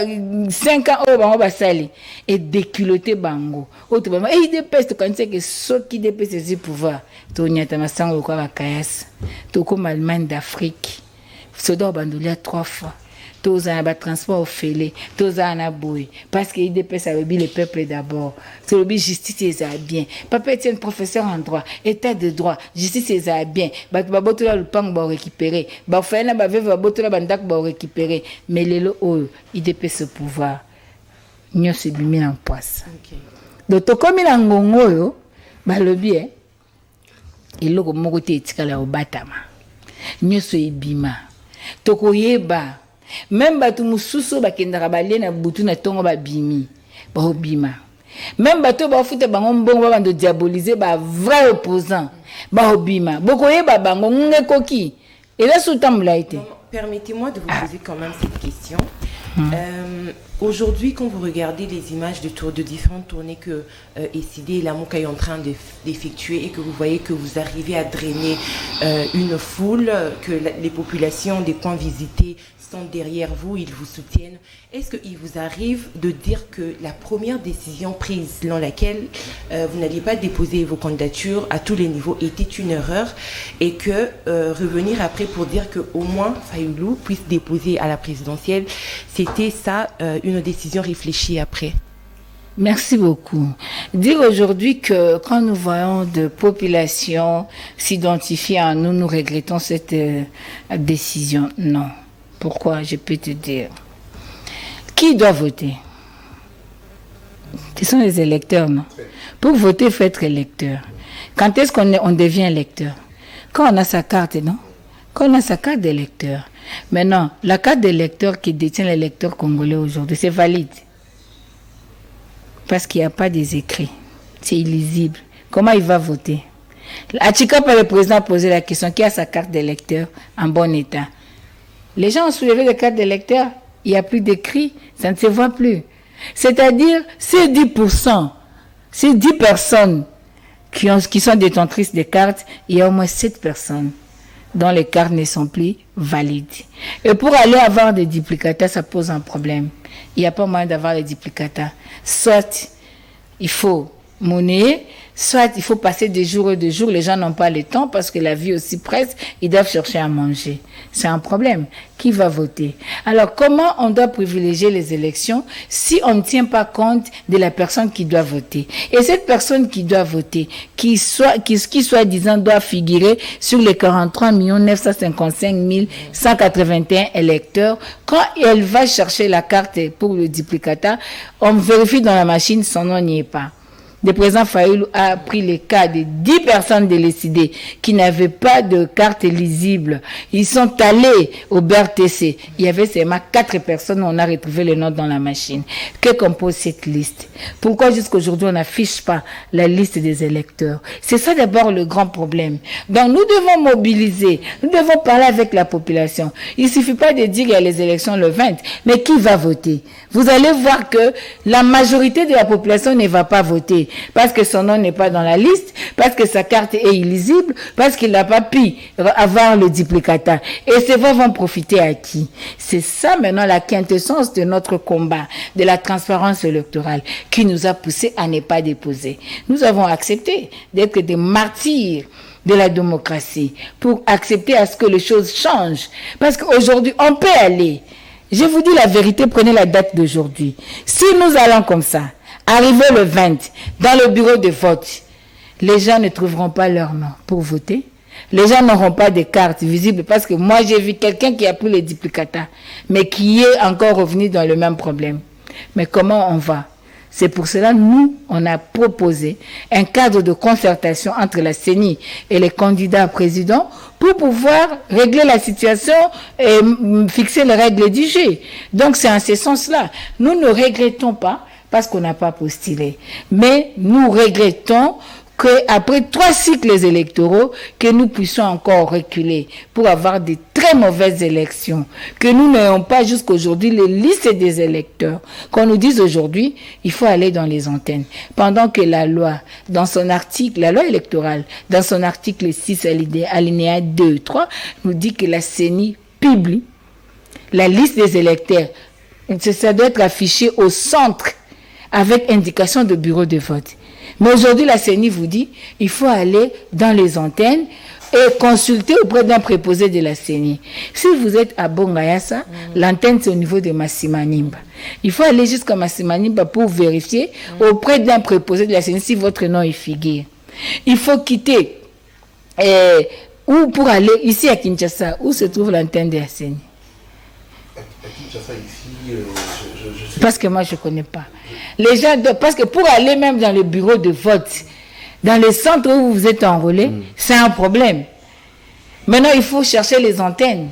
5 ans o bango basali et déculotté bango autre ba IDPS to kanise que soki IDPS ezi pouvoir to nyata masango kwa bakayas to comme Allemagne d'Afrique sodo bandolia 3 fois tous en bas transport au fêlé, tous en aboué, parce qu'il dépêche à le peuple d'abord. C'est le justice est bien. Papa Etienne professeur en droit, état de droit, justice est bien. Bah tu le pang va récupérer. Bah fait là bah va botola bandak va récupérer. Mais les lo il dépêche ce pouvoir. Nyo se bimi en poisse. Donc to comme il en ngongo yo, bah le bien. Il lo comme côté etikala au batama. Nyo se bima. To koyeba même batu mususu bakendaka balie na butu na tongo babimi ba obima même batu ba futa bango mbongo ba bando diaboliser ba vrai opposant ba obima bokoyeba bango ngekoki et là sous tamlaite. Permettez-moi de vous poser quand même cette question. Aujourd'hui, quand vous regardez les images de différentes tournées que ECD et Lamuka est en train d'effectuer et que vous voyez que vous arrivez à drainer une foule, que les populations des points visités sont derrière vous, ils vous soutiennent, est-ce qu'il vous arrive de dire que la première décision prise selon laquelle vous n'alliez pas déposer vos candidatures à tous les niveaux était une erreur et que revenir après pour dire qu'au moins Fayulu puisse déposer à la présidentielle, c'était ça une décision réfléchie après? Merci beaucoup. Dire aujourd'hui que quand nous voyons de populations s'identifier à nous, nous regrettons cette décision. Non. Pourquoi? Je peux te dire. Qui doit voter? Ce sont les électeurs, non? Pour voter, il faut être électeur. Quand est-ce qu'on devient électeur? Quand on a sa carte, non? Quand on a sa carte d'électeur. Maintenant, la carte d'électeur qui détient l'électeur congolais aujourd'hui, c'est valide. Parce qu'il n'y a pas des écrits. C'est illisible. Comment il va voter? Achika, par le président, a posé la question, qui a sa carte d'électeur en bon état? Les gens ont soulevé les cartes d'électeurs, il n'y a plus d'écrit, ça ne se voit plus. C'est-à-dire, ces 10%, ces 10 personnes qui sont détentrices des cartes, il y a au moins 7 personnes dont les cartes ne sont plus valides. Et pour aller avoir des duplicata, ça pose un problème. Il n'y a pas moyen d'avoir les duplicata. Soit il faut monnaie, soit il faut passer des jours et des jours, les gens n'ont pas le temps parce que la vie aussi presse, ils doivent chercher à manger. C'est un problème. Qui va voter? Alors, comment on doit privilégier les élections si on ne tient pas compte de la personne qui doit voter? Et cette personne qui doit voter, qui soi-disant doit figurer sur les 43 955 181 électeurs, quand elle va chercher la carte pour le duplicata, on vérifie dans la machine, son nom n'y est pas. Le président Fayulu a pris le cas de 10 personnes de l'ECD qui n'avaient pas de carte lisible. Ils sont allés au BRTC. Il y avait seulement 4 personnes, on a retrouvé le nom dans la machine. Que compose cette liste? Pourquoi jusqu'aujourd'hui on n'affiche pas la liste des électeurs? C'est ça d'abord le grand problème. Donc nous devons mobiliser, nous devons parler avec la population. Il ne suffit pas de dire qu'il y a les élections le 20, mais qui va voter? vous allez voir que la majorité de la population ne va pas voter parce que son nom n'est pas dans la liste, parce que sa carte est illisible, parce qu'il n'a pas pu avoir le duplicata. Et ces voix vont profiter à qui? C'est ça maintenant la quintessence de notre combat, de la transparence électorale, qui nous a poussé à ne pas déposer. Nous avons accepté d'être des martyrs de la démocratie pour accepter à ce que les choses changent. Parce qu'aujourd'hui, on peut aller. Je vous dis la vérité, prenez la date d'aujourd'hui. Si nous allons comme ça, arriver le 20, dans le bureau de vote, les gens ne trouveront pas leur nom pour voter. Les gens n'auront pas de cartes visibles parce que moi, j'ai vu quelqu'un qui a pris les duplicata, mais qui est encore revenu dans le même problème. Mais comment on va? C'est pour cela nous, on a proposé un cadre de concertation entre la CENI et les candidats présidents pour pouvoir régler la situation et fixer les règles du jeu. Donc c'est en ce sens-là. Nous ne regrettons pas parce qu'on n'a pas postulé, mais nous regrettons qu'après 3 cycles électoraux, que nous puissions encore reculer pour avoir de très mauvaises élections, que nous n'ayons pas jusqu'aujourd'hui les listes des électeurs, qu'on nous dise aujourd'hui, il faut aller dans les antennes. Pendant que la loi, dans son article, la loi électorale, dans son article 6, alinéa 2 et 3, nous dit que la CENI publie la liste des électeurs. Ça doit être affiché au centre avec indication de bureau de vote. Mais aujourd'hui, la CENI vous dit, il faut aller dans les antennes et consulter auprès d'un préposé de la CENI. Si vous êtes à Bongayasa, l'antenne c'est au niveau de Massimanimba. Il faut aller jusqu'à Massimanimba pour vérifier auprès d'un préposé de la CENI si votre nom est figure. Il faut quitter ou pour aller ici à Kinshasa, où se trouve l'antenne de la CENI. À Kinshasa, ici, je sais. Parce que moi, je ne connais pas. Les gens, parce que pour aller même dans le bureau de vote, dans le centre où vous êtes enrôlé, c'est un problème. Maintenant, il faut chercher les antennes.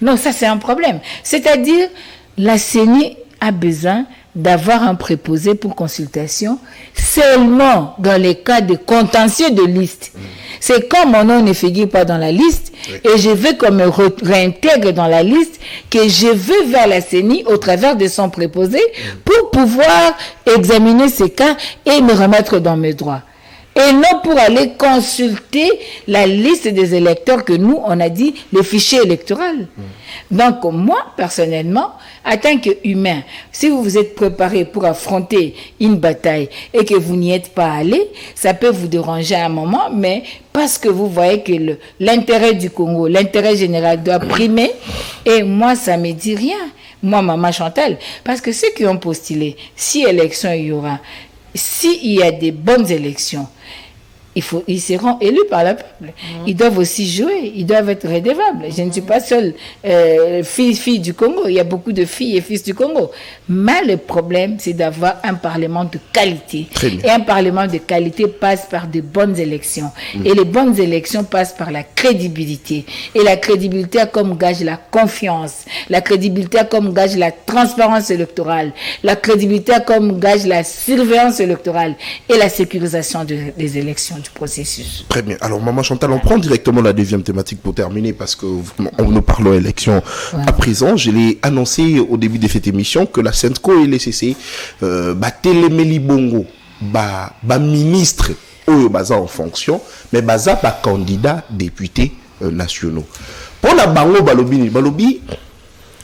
Non, ça, c'est un problème. C'est-à-dire, la CENI a besoin d'avoir un préposé pour consultation seulement dans les cas de contentieux de liste. C'est quand mon nom ne figure pas dans la liste et je veux qu'on me réintègre dans la liste que je veux vers la CENI au travers de son préposé pour pouvoir examiner ces cas et me remettre dans mes droits. Et non pour aller consulter la liste des électeurs que nous, on a dit, le fichier électoral. Donc, moi, personnellement, en tant qu'humain, si vous vous êtes préparé pour affronter une bataille et que vous n'y êtes pas allé, ça peut vous déranger à un moment, mais parce que vous voyez que l'intérêt du Congo, l'intérêt général doit primer, et moi, ça ne me dit rien. Moi, Maman Chantal, parce que ceux qui ont postulé, si élection il y aura, s'il y a des bonnes élections, ils seront élus par le peuple. Ils doivent aussi jouer, ils doivent être redevables. Je ne suis pas seule fille du Congo, il y a beaucoup de filles et fils du Congo. Mais le problème, c'est d'avoir un parlement de qualité. Et un parlement de qualité passe par de bonnes élections. Et les bonnes élections passent par la crédibilité. Et la crédibilité a comme gage la confiance. La crédibilité a comme gage la transparence électorale. La crédibilité a comme gage la surveillance électorale et la sécurisation des élections. Processus. Très bien. Alors, Maman Chantal, on prend directement la deuxième thématique pour terminer parce que nous parlons élection à présent. Je l'ai annoncé au début de cette émission que la CENTCO et les CC Téléméli Bongo, ministre en fonction, mais candidat député nationaux. Pour la bango balobi,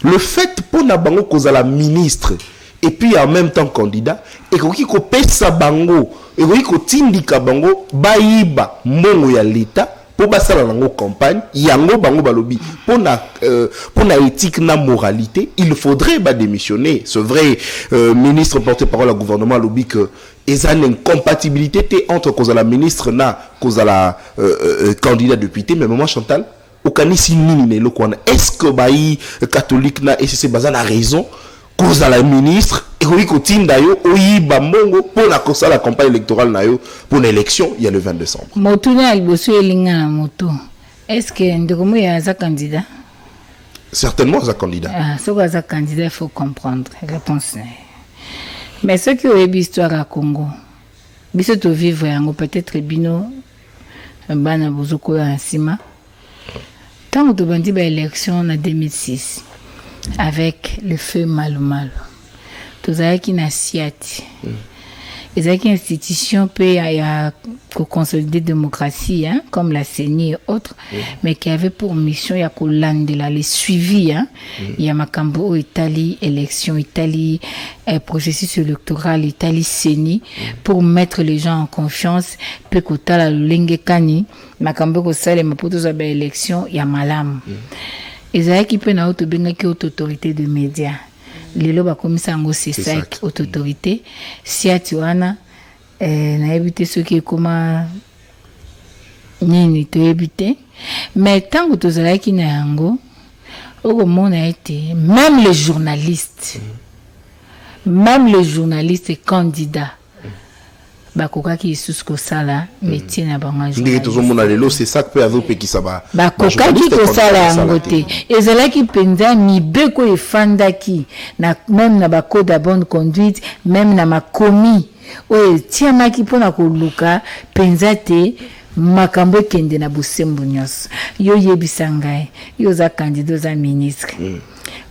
le fait pour la bango cause la ministre et puis en même temps candidat et qu'on pesa bango et qu'on tindika bango baïba mbongo ya l'État pour basala nango campagne yango bango balobi pour na éthique na moralité il faudrait démissionner. Ce vrai ministre porte-parole au gouvernement lobby que ils ont une incompatibilité entre cause la ministre na cause la candidat député. Mais Maman Chantal au kanisi nini le kwana est-ce que baï catholique na et c'est bazana raison cause la ministre et oui kotinda yo oyiba mbongo pour la campagne électorale na yo pour l'élection il y a le 20 décembre. Motuna alboso elinga na moto. Est-ce que ndokomo ya za candidat? Certainement za candidat. Ah, so za candidat il faut comprendre réponse. Mais ce qui est histoire à Congo. Biso to vivre yango peut-être bino bana bozoko ya nsima. Tant que tu as élection en 2006 avec le feu Malo. tozalaki na siati ezalaki institution pe ya consolider démocratie hein, comme la CENI et autres mais qui avait pour mission ya kolandela les suivis hein, ya makambo Italie élection Italie processus électoral Italie CENI pour mettre les gens en confiance pe kotala lolenge kani makambo ko sale mapoto za ba élection ya malamu ezalaki pe na auto bengaki autorité de médias lelo bakomisa yango c'est autorité siati wana nayebi te soki ekoma nini toyebi te mais ntango tozalaki na yango okomona ete même les journalistes et candidats bakokaki lisusu kosala métier na bango ndenge tozomona lelo c'est ça pe azopekisa bakokaki kosala yango te ezalaki mpenza mibeko efandaki na même na bacode ya bonne conduite même na makomi oyo etiamaki mpona koluka mpenza te makambo ekende na bosembo nyonso yo yebisa ngai yo oza candidat oza ministre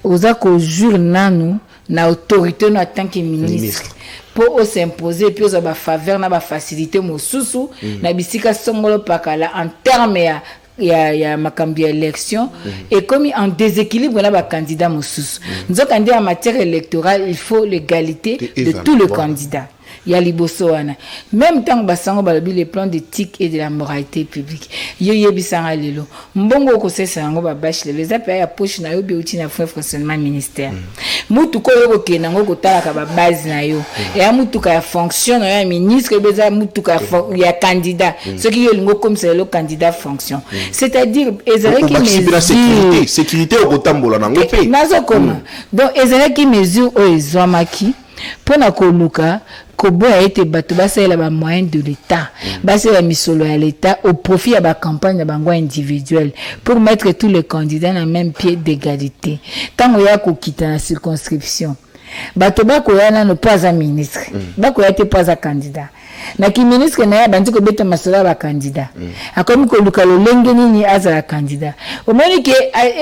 oza kojure nanu na autorité no en tant que ministre pour s'imposer puis aux ba faveur na ba facilité mosusu na bisika songolo pakala en terme ya makambi élection et comme en déséquilibre na ba candidat mosusu nzo candidat en matière électorale il faut l'égalité de tous les candidats ya liboso wana même tant basango balobi les plans d'éthique et de la moralité publique yo yebisanga lelo mbongo ko sesa yango ba bachelor les apa ya poche na yo bi uti na fonctionnement ministère mutu ko yo ko kenango ko tala ka ba base na yo ya mutu ka fonction na ya ministre beza mutu ka ya candidat ce qui yo lingo comme c'est le candidat fonction c'est-à-dire ezalaki mesure sécurité au kotambola nango pe nazo koma donc ezalaki mesure o ezwamaki pona koluka kobo a été bato basala ba moyens de l'état basala misolo ya l'état au profit ya ba campagne ya bango individuelle pour mettre tous les candidats dans le même pied d'égalité tango ya ko kita na circonscription bato bakoya nano pas un ministre bakoya te pas un candidat na ki ministre na ya bandi ko beta masolo ba candidat akomi ko luka lolenge nini aza candidat au moins que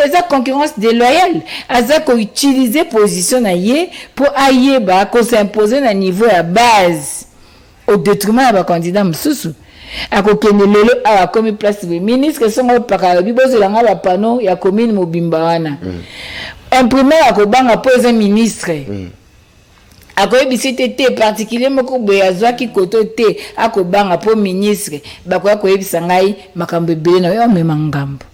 eza concurrence déloyale aza ko utiliser position na ye pour ayeba ko s'imposer na niveau ya base au détriment ya ba candidat msusu akokende lelo akomi place de ministre songo pakala bibozo nga ba panneau ya commune mobimba wana imprimer akobanga pose ministre akoyebisi te particulièrement ko boyazwa ki koto te akobanga po ministre bakoya koyebisa ngai makambo ebele na yo mema ngambo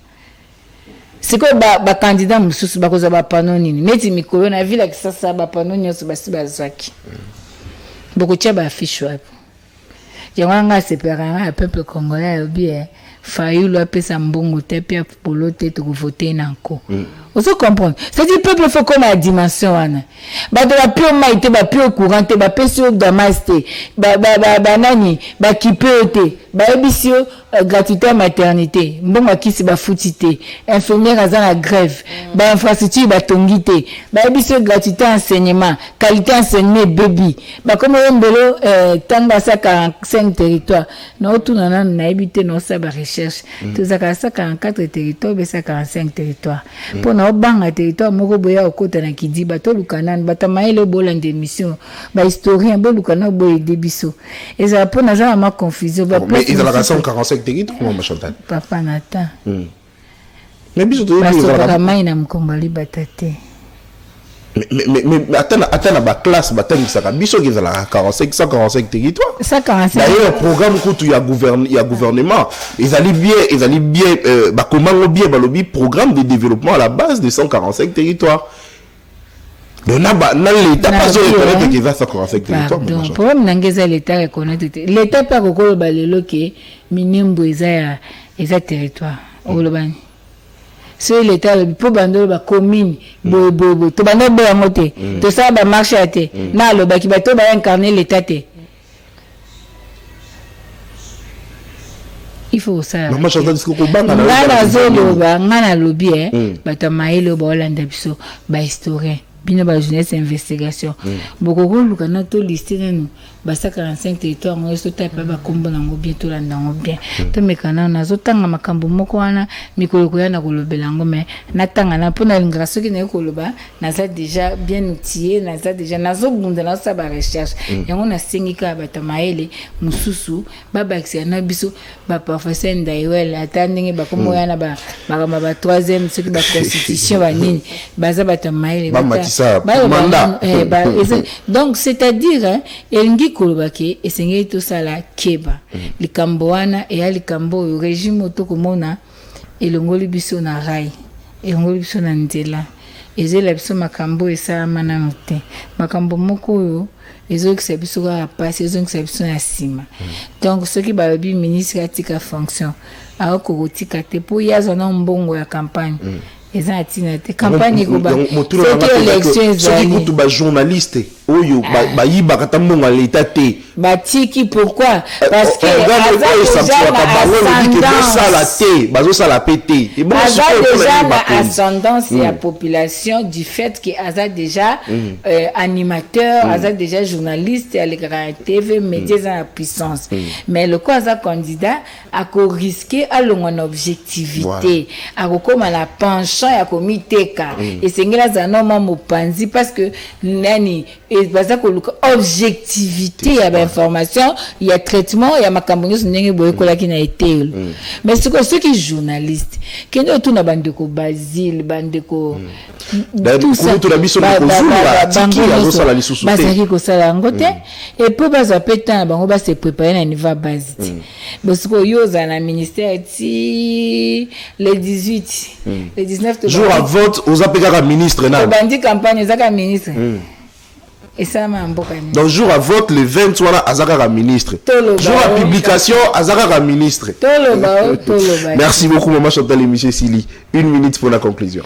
siko ba candidat mususu bakoza ba panneau nini neti mikolo na ville kisasa ba panneau nyonso basi bazwaki bokotia ba affiche wapo yanga séparera le peuple congolais bien Fayulu apesa mbongo te pia polo te to voter nanko oso comprendre c'est-à-dire peuple faut comme la dimension wana ba de la pure maïté ba pure courant te ba peso damas te ba nani ba kipete ba ebisio gratuité maternité mbongo kisi ba futité infirmière azan la grève ba infrastructure ba tongité ba ebisio gratuité enseignement qualité enseignement baby ba comme mbelo tanga sa 45 territoires na tuna na ebité no sa ba recherche tous à 44 territoires be sa 45 territoires pour na banga territoire moko boya okota na kidi bato lukanani batamaile bola ndémission ba historien bo lukana boye debiso eza po na za ma confusion ba mais ils ont la 145 territoires mon Chantal papa nata mais biso to ba mai na mkombali batate mais attends ba classe batangisa biso qu'ils ont la 145 territoires ça 45 d'ailleurs programme kutu ya gouvernement ils allaient bien ba comment bien ba lobby programme de développement à la base de 145 territoires donc na l'état pas reconnaître qu'ils ont 145 territoires donc problème nangeza l'état reconnaître l'état pas kokolo balelo ke minimbo eza territoire olobani c'est l'état pour bando ba commune bobo to bando ba ngote to ça ba marché te na lo ba ki ba to ba incarner l'état te il faut ça maman Chantal disco ko banga na zolo ba ngana lobi ba to mailo ba olanda biso ba historien bino ba jeunesse investigation bokoko luka na to listé nanu basa 45 territoire ngo so tape ba kombo nango bientôt la ndango bien to mekana na zo tanga makambo moko wana mikolo ko yana kolobela ngo mais na tanga na pona linga soki na koloba na za déjà bien outillé na za déjà na zo bunda na sa ba recherche yango na singika bata maele mususu baba na biso ba professeur Ndaiwel atandingi ba komo yana ba 3e soki ba constitution ba nini baza bata maele donc c'est-à-dire elingi kolobaki esengeli to sala keba likambo wana ya likambo régime otokomona elongoli biso na rai elongoli biso na nzela ezela biso makambo esalama na mote makambo moko oyo ezokisa biso kaka pasi ezokisa biso na nsima donc soki balobi ministre atika fonction akokotika te mpo ye azwa na mbongo ya campagne eza atina te campagne ekoba soki élection ezali kutu bajournaliste oyo bayibaka ta mbongo ya leta te batiki pourquoi parce que bazosala pe te aza déjà na ascendance ya population du fait que aza déjà animateur aza déjà journaliste alekaka na TV média eza na puissance mais loko aza candidat akorisque alongwa na objectivité akokoma na penchant ya komiteka esengeli aza noma mopanzi parce que nani baza koluka objectivité ya ba information ya traitement ya makambo nyonso ndenge boyekolaki na etelo mais ceux qui journaliste kende otuna bandeko Basile bandeko tout ça bazaki kosala yango te et puis bazwa pe temps bango base préparer na niveau base te bosiko yo za na ministère ti le 18 le 19 jour à vote aux apekaka ministre na bandi campagne zaka ministre et ça m'a mboka ni donc jour à vote le 20 wana azaka ministre jour à publication azaka ministre merci beaucoup maman Chantal et Michel Sili 1 minute pour la conclusion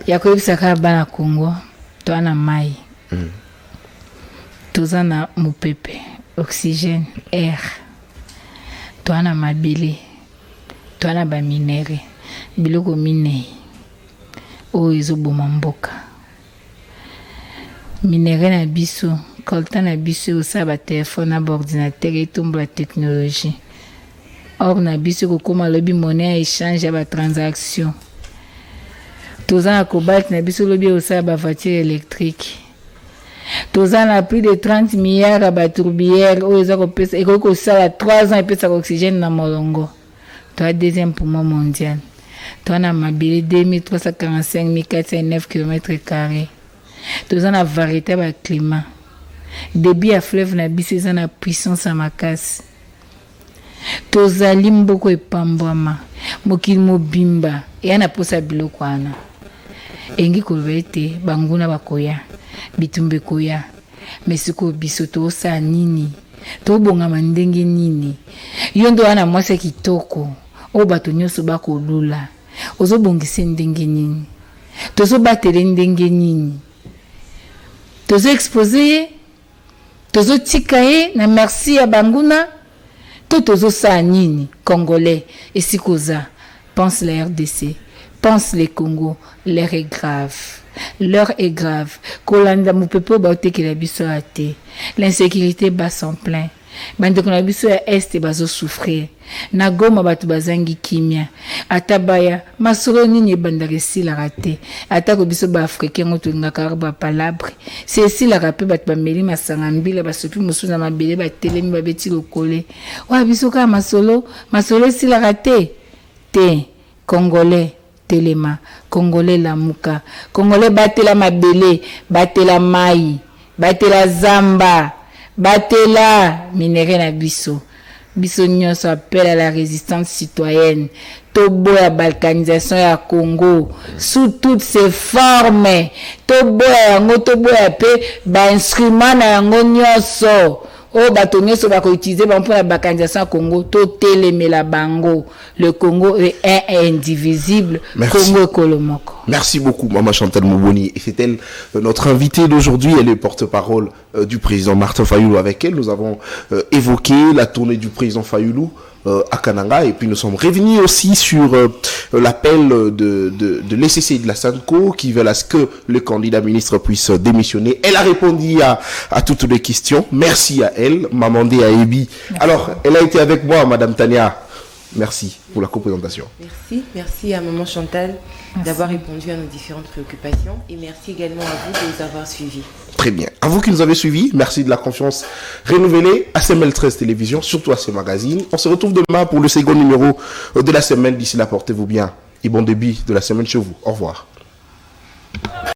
ya koyebisaka bana Congo toana mai tozana mopepe oxygène air toana mabele toana ba minere biloko minei oyo ezoboma mboka minere na biso kolta na biso osa ba telefone na ordinateur etombola technologie or na biso kokoma lobi monnaie échange ya ba transaction toza na cobalt na biso lobi osa ba voiture électrique toza na plus de 30 milliards ya ba tourbière oyo eza kopesa ekoki kosala 3 ans epesa oxygène na molongo toa deuxième poumon mondial toa na mabele 2345 409 km². Toza na variété ba climat débit à fleuve na biso eza na puissance ya makasi tozali mboko epambwama mokili mobimba eya na posa biloko wana engi koloba ete banguna bakoya bitumba ekoya mesiko biso tosala nini tobongama ndenge nini yo ndo wana mwasi kitoko oyo bato nyonso bakolula ozobongisa ndenge nini tozobatele ndenge nini tozo exposé tozo tikaye na merci ya banguna tozo sa nini congolais et sikoza pense la RDC pense le Congo l'heure est grave kolanda mopepe baotekela biso ate l'insécurité bat son plein bandeko na biso ya este bazo souffrir na Goma bato bazangi kimia atabaya masolo nini ebandaka esilaka te atako biso baafricain ngo tolingaka ba palabre c'est esilaka mpe bato bameli masanga mbila basopi mosusu na mabele batelemi babeti lokole oya biso kaka masolo esilaka te congolais telema congolais lamuka congolais batela mabele batela mai batela zamba batela minere na biso nyonso appelle à la résistance citoyenne toboya balkanisation ya Congo sous toutes ses formes toboya yango toboya pe ba instrument na yango nyonso o bato nyonso bakoutiliser ba mpona balkanisation ya Congo totelemela bango le Congo est indivisible. Congo Kolomoko. Merci beaucoup Maman Chantal Mouboni et c'est elle notre invitée d'aujourd'hui, elle est porte-parole du président Martin Fayulu. Avec elle nous avons évoqué la tournée du président Fayulu à Kananga et puis nous sommes revenus aussi sur l'appel de l'ECC de la SANCO qui veulent à ce que le candidat ministre puisse démissionner. Elle a répondu à toutes les questions. Merci à elle, Mamandé Aebi. Alors, elle a été avec moi, Madame Tania. Merci pour la co-présentation. Merci à Maman Chantal d'avoir répondu à nos différentes préoccupations et merci également à vous de nous avoir suivis. Très bien. À vous qui nous avez suivis, merci de la confiance renouvelée à CML13 Télévision, surtout à ces magazines. On se retrouve demain pour le second numéro de la semaine. D'ici là, portez-vous bien et bon début de la semaine chez vous. Au revoir.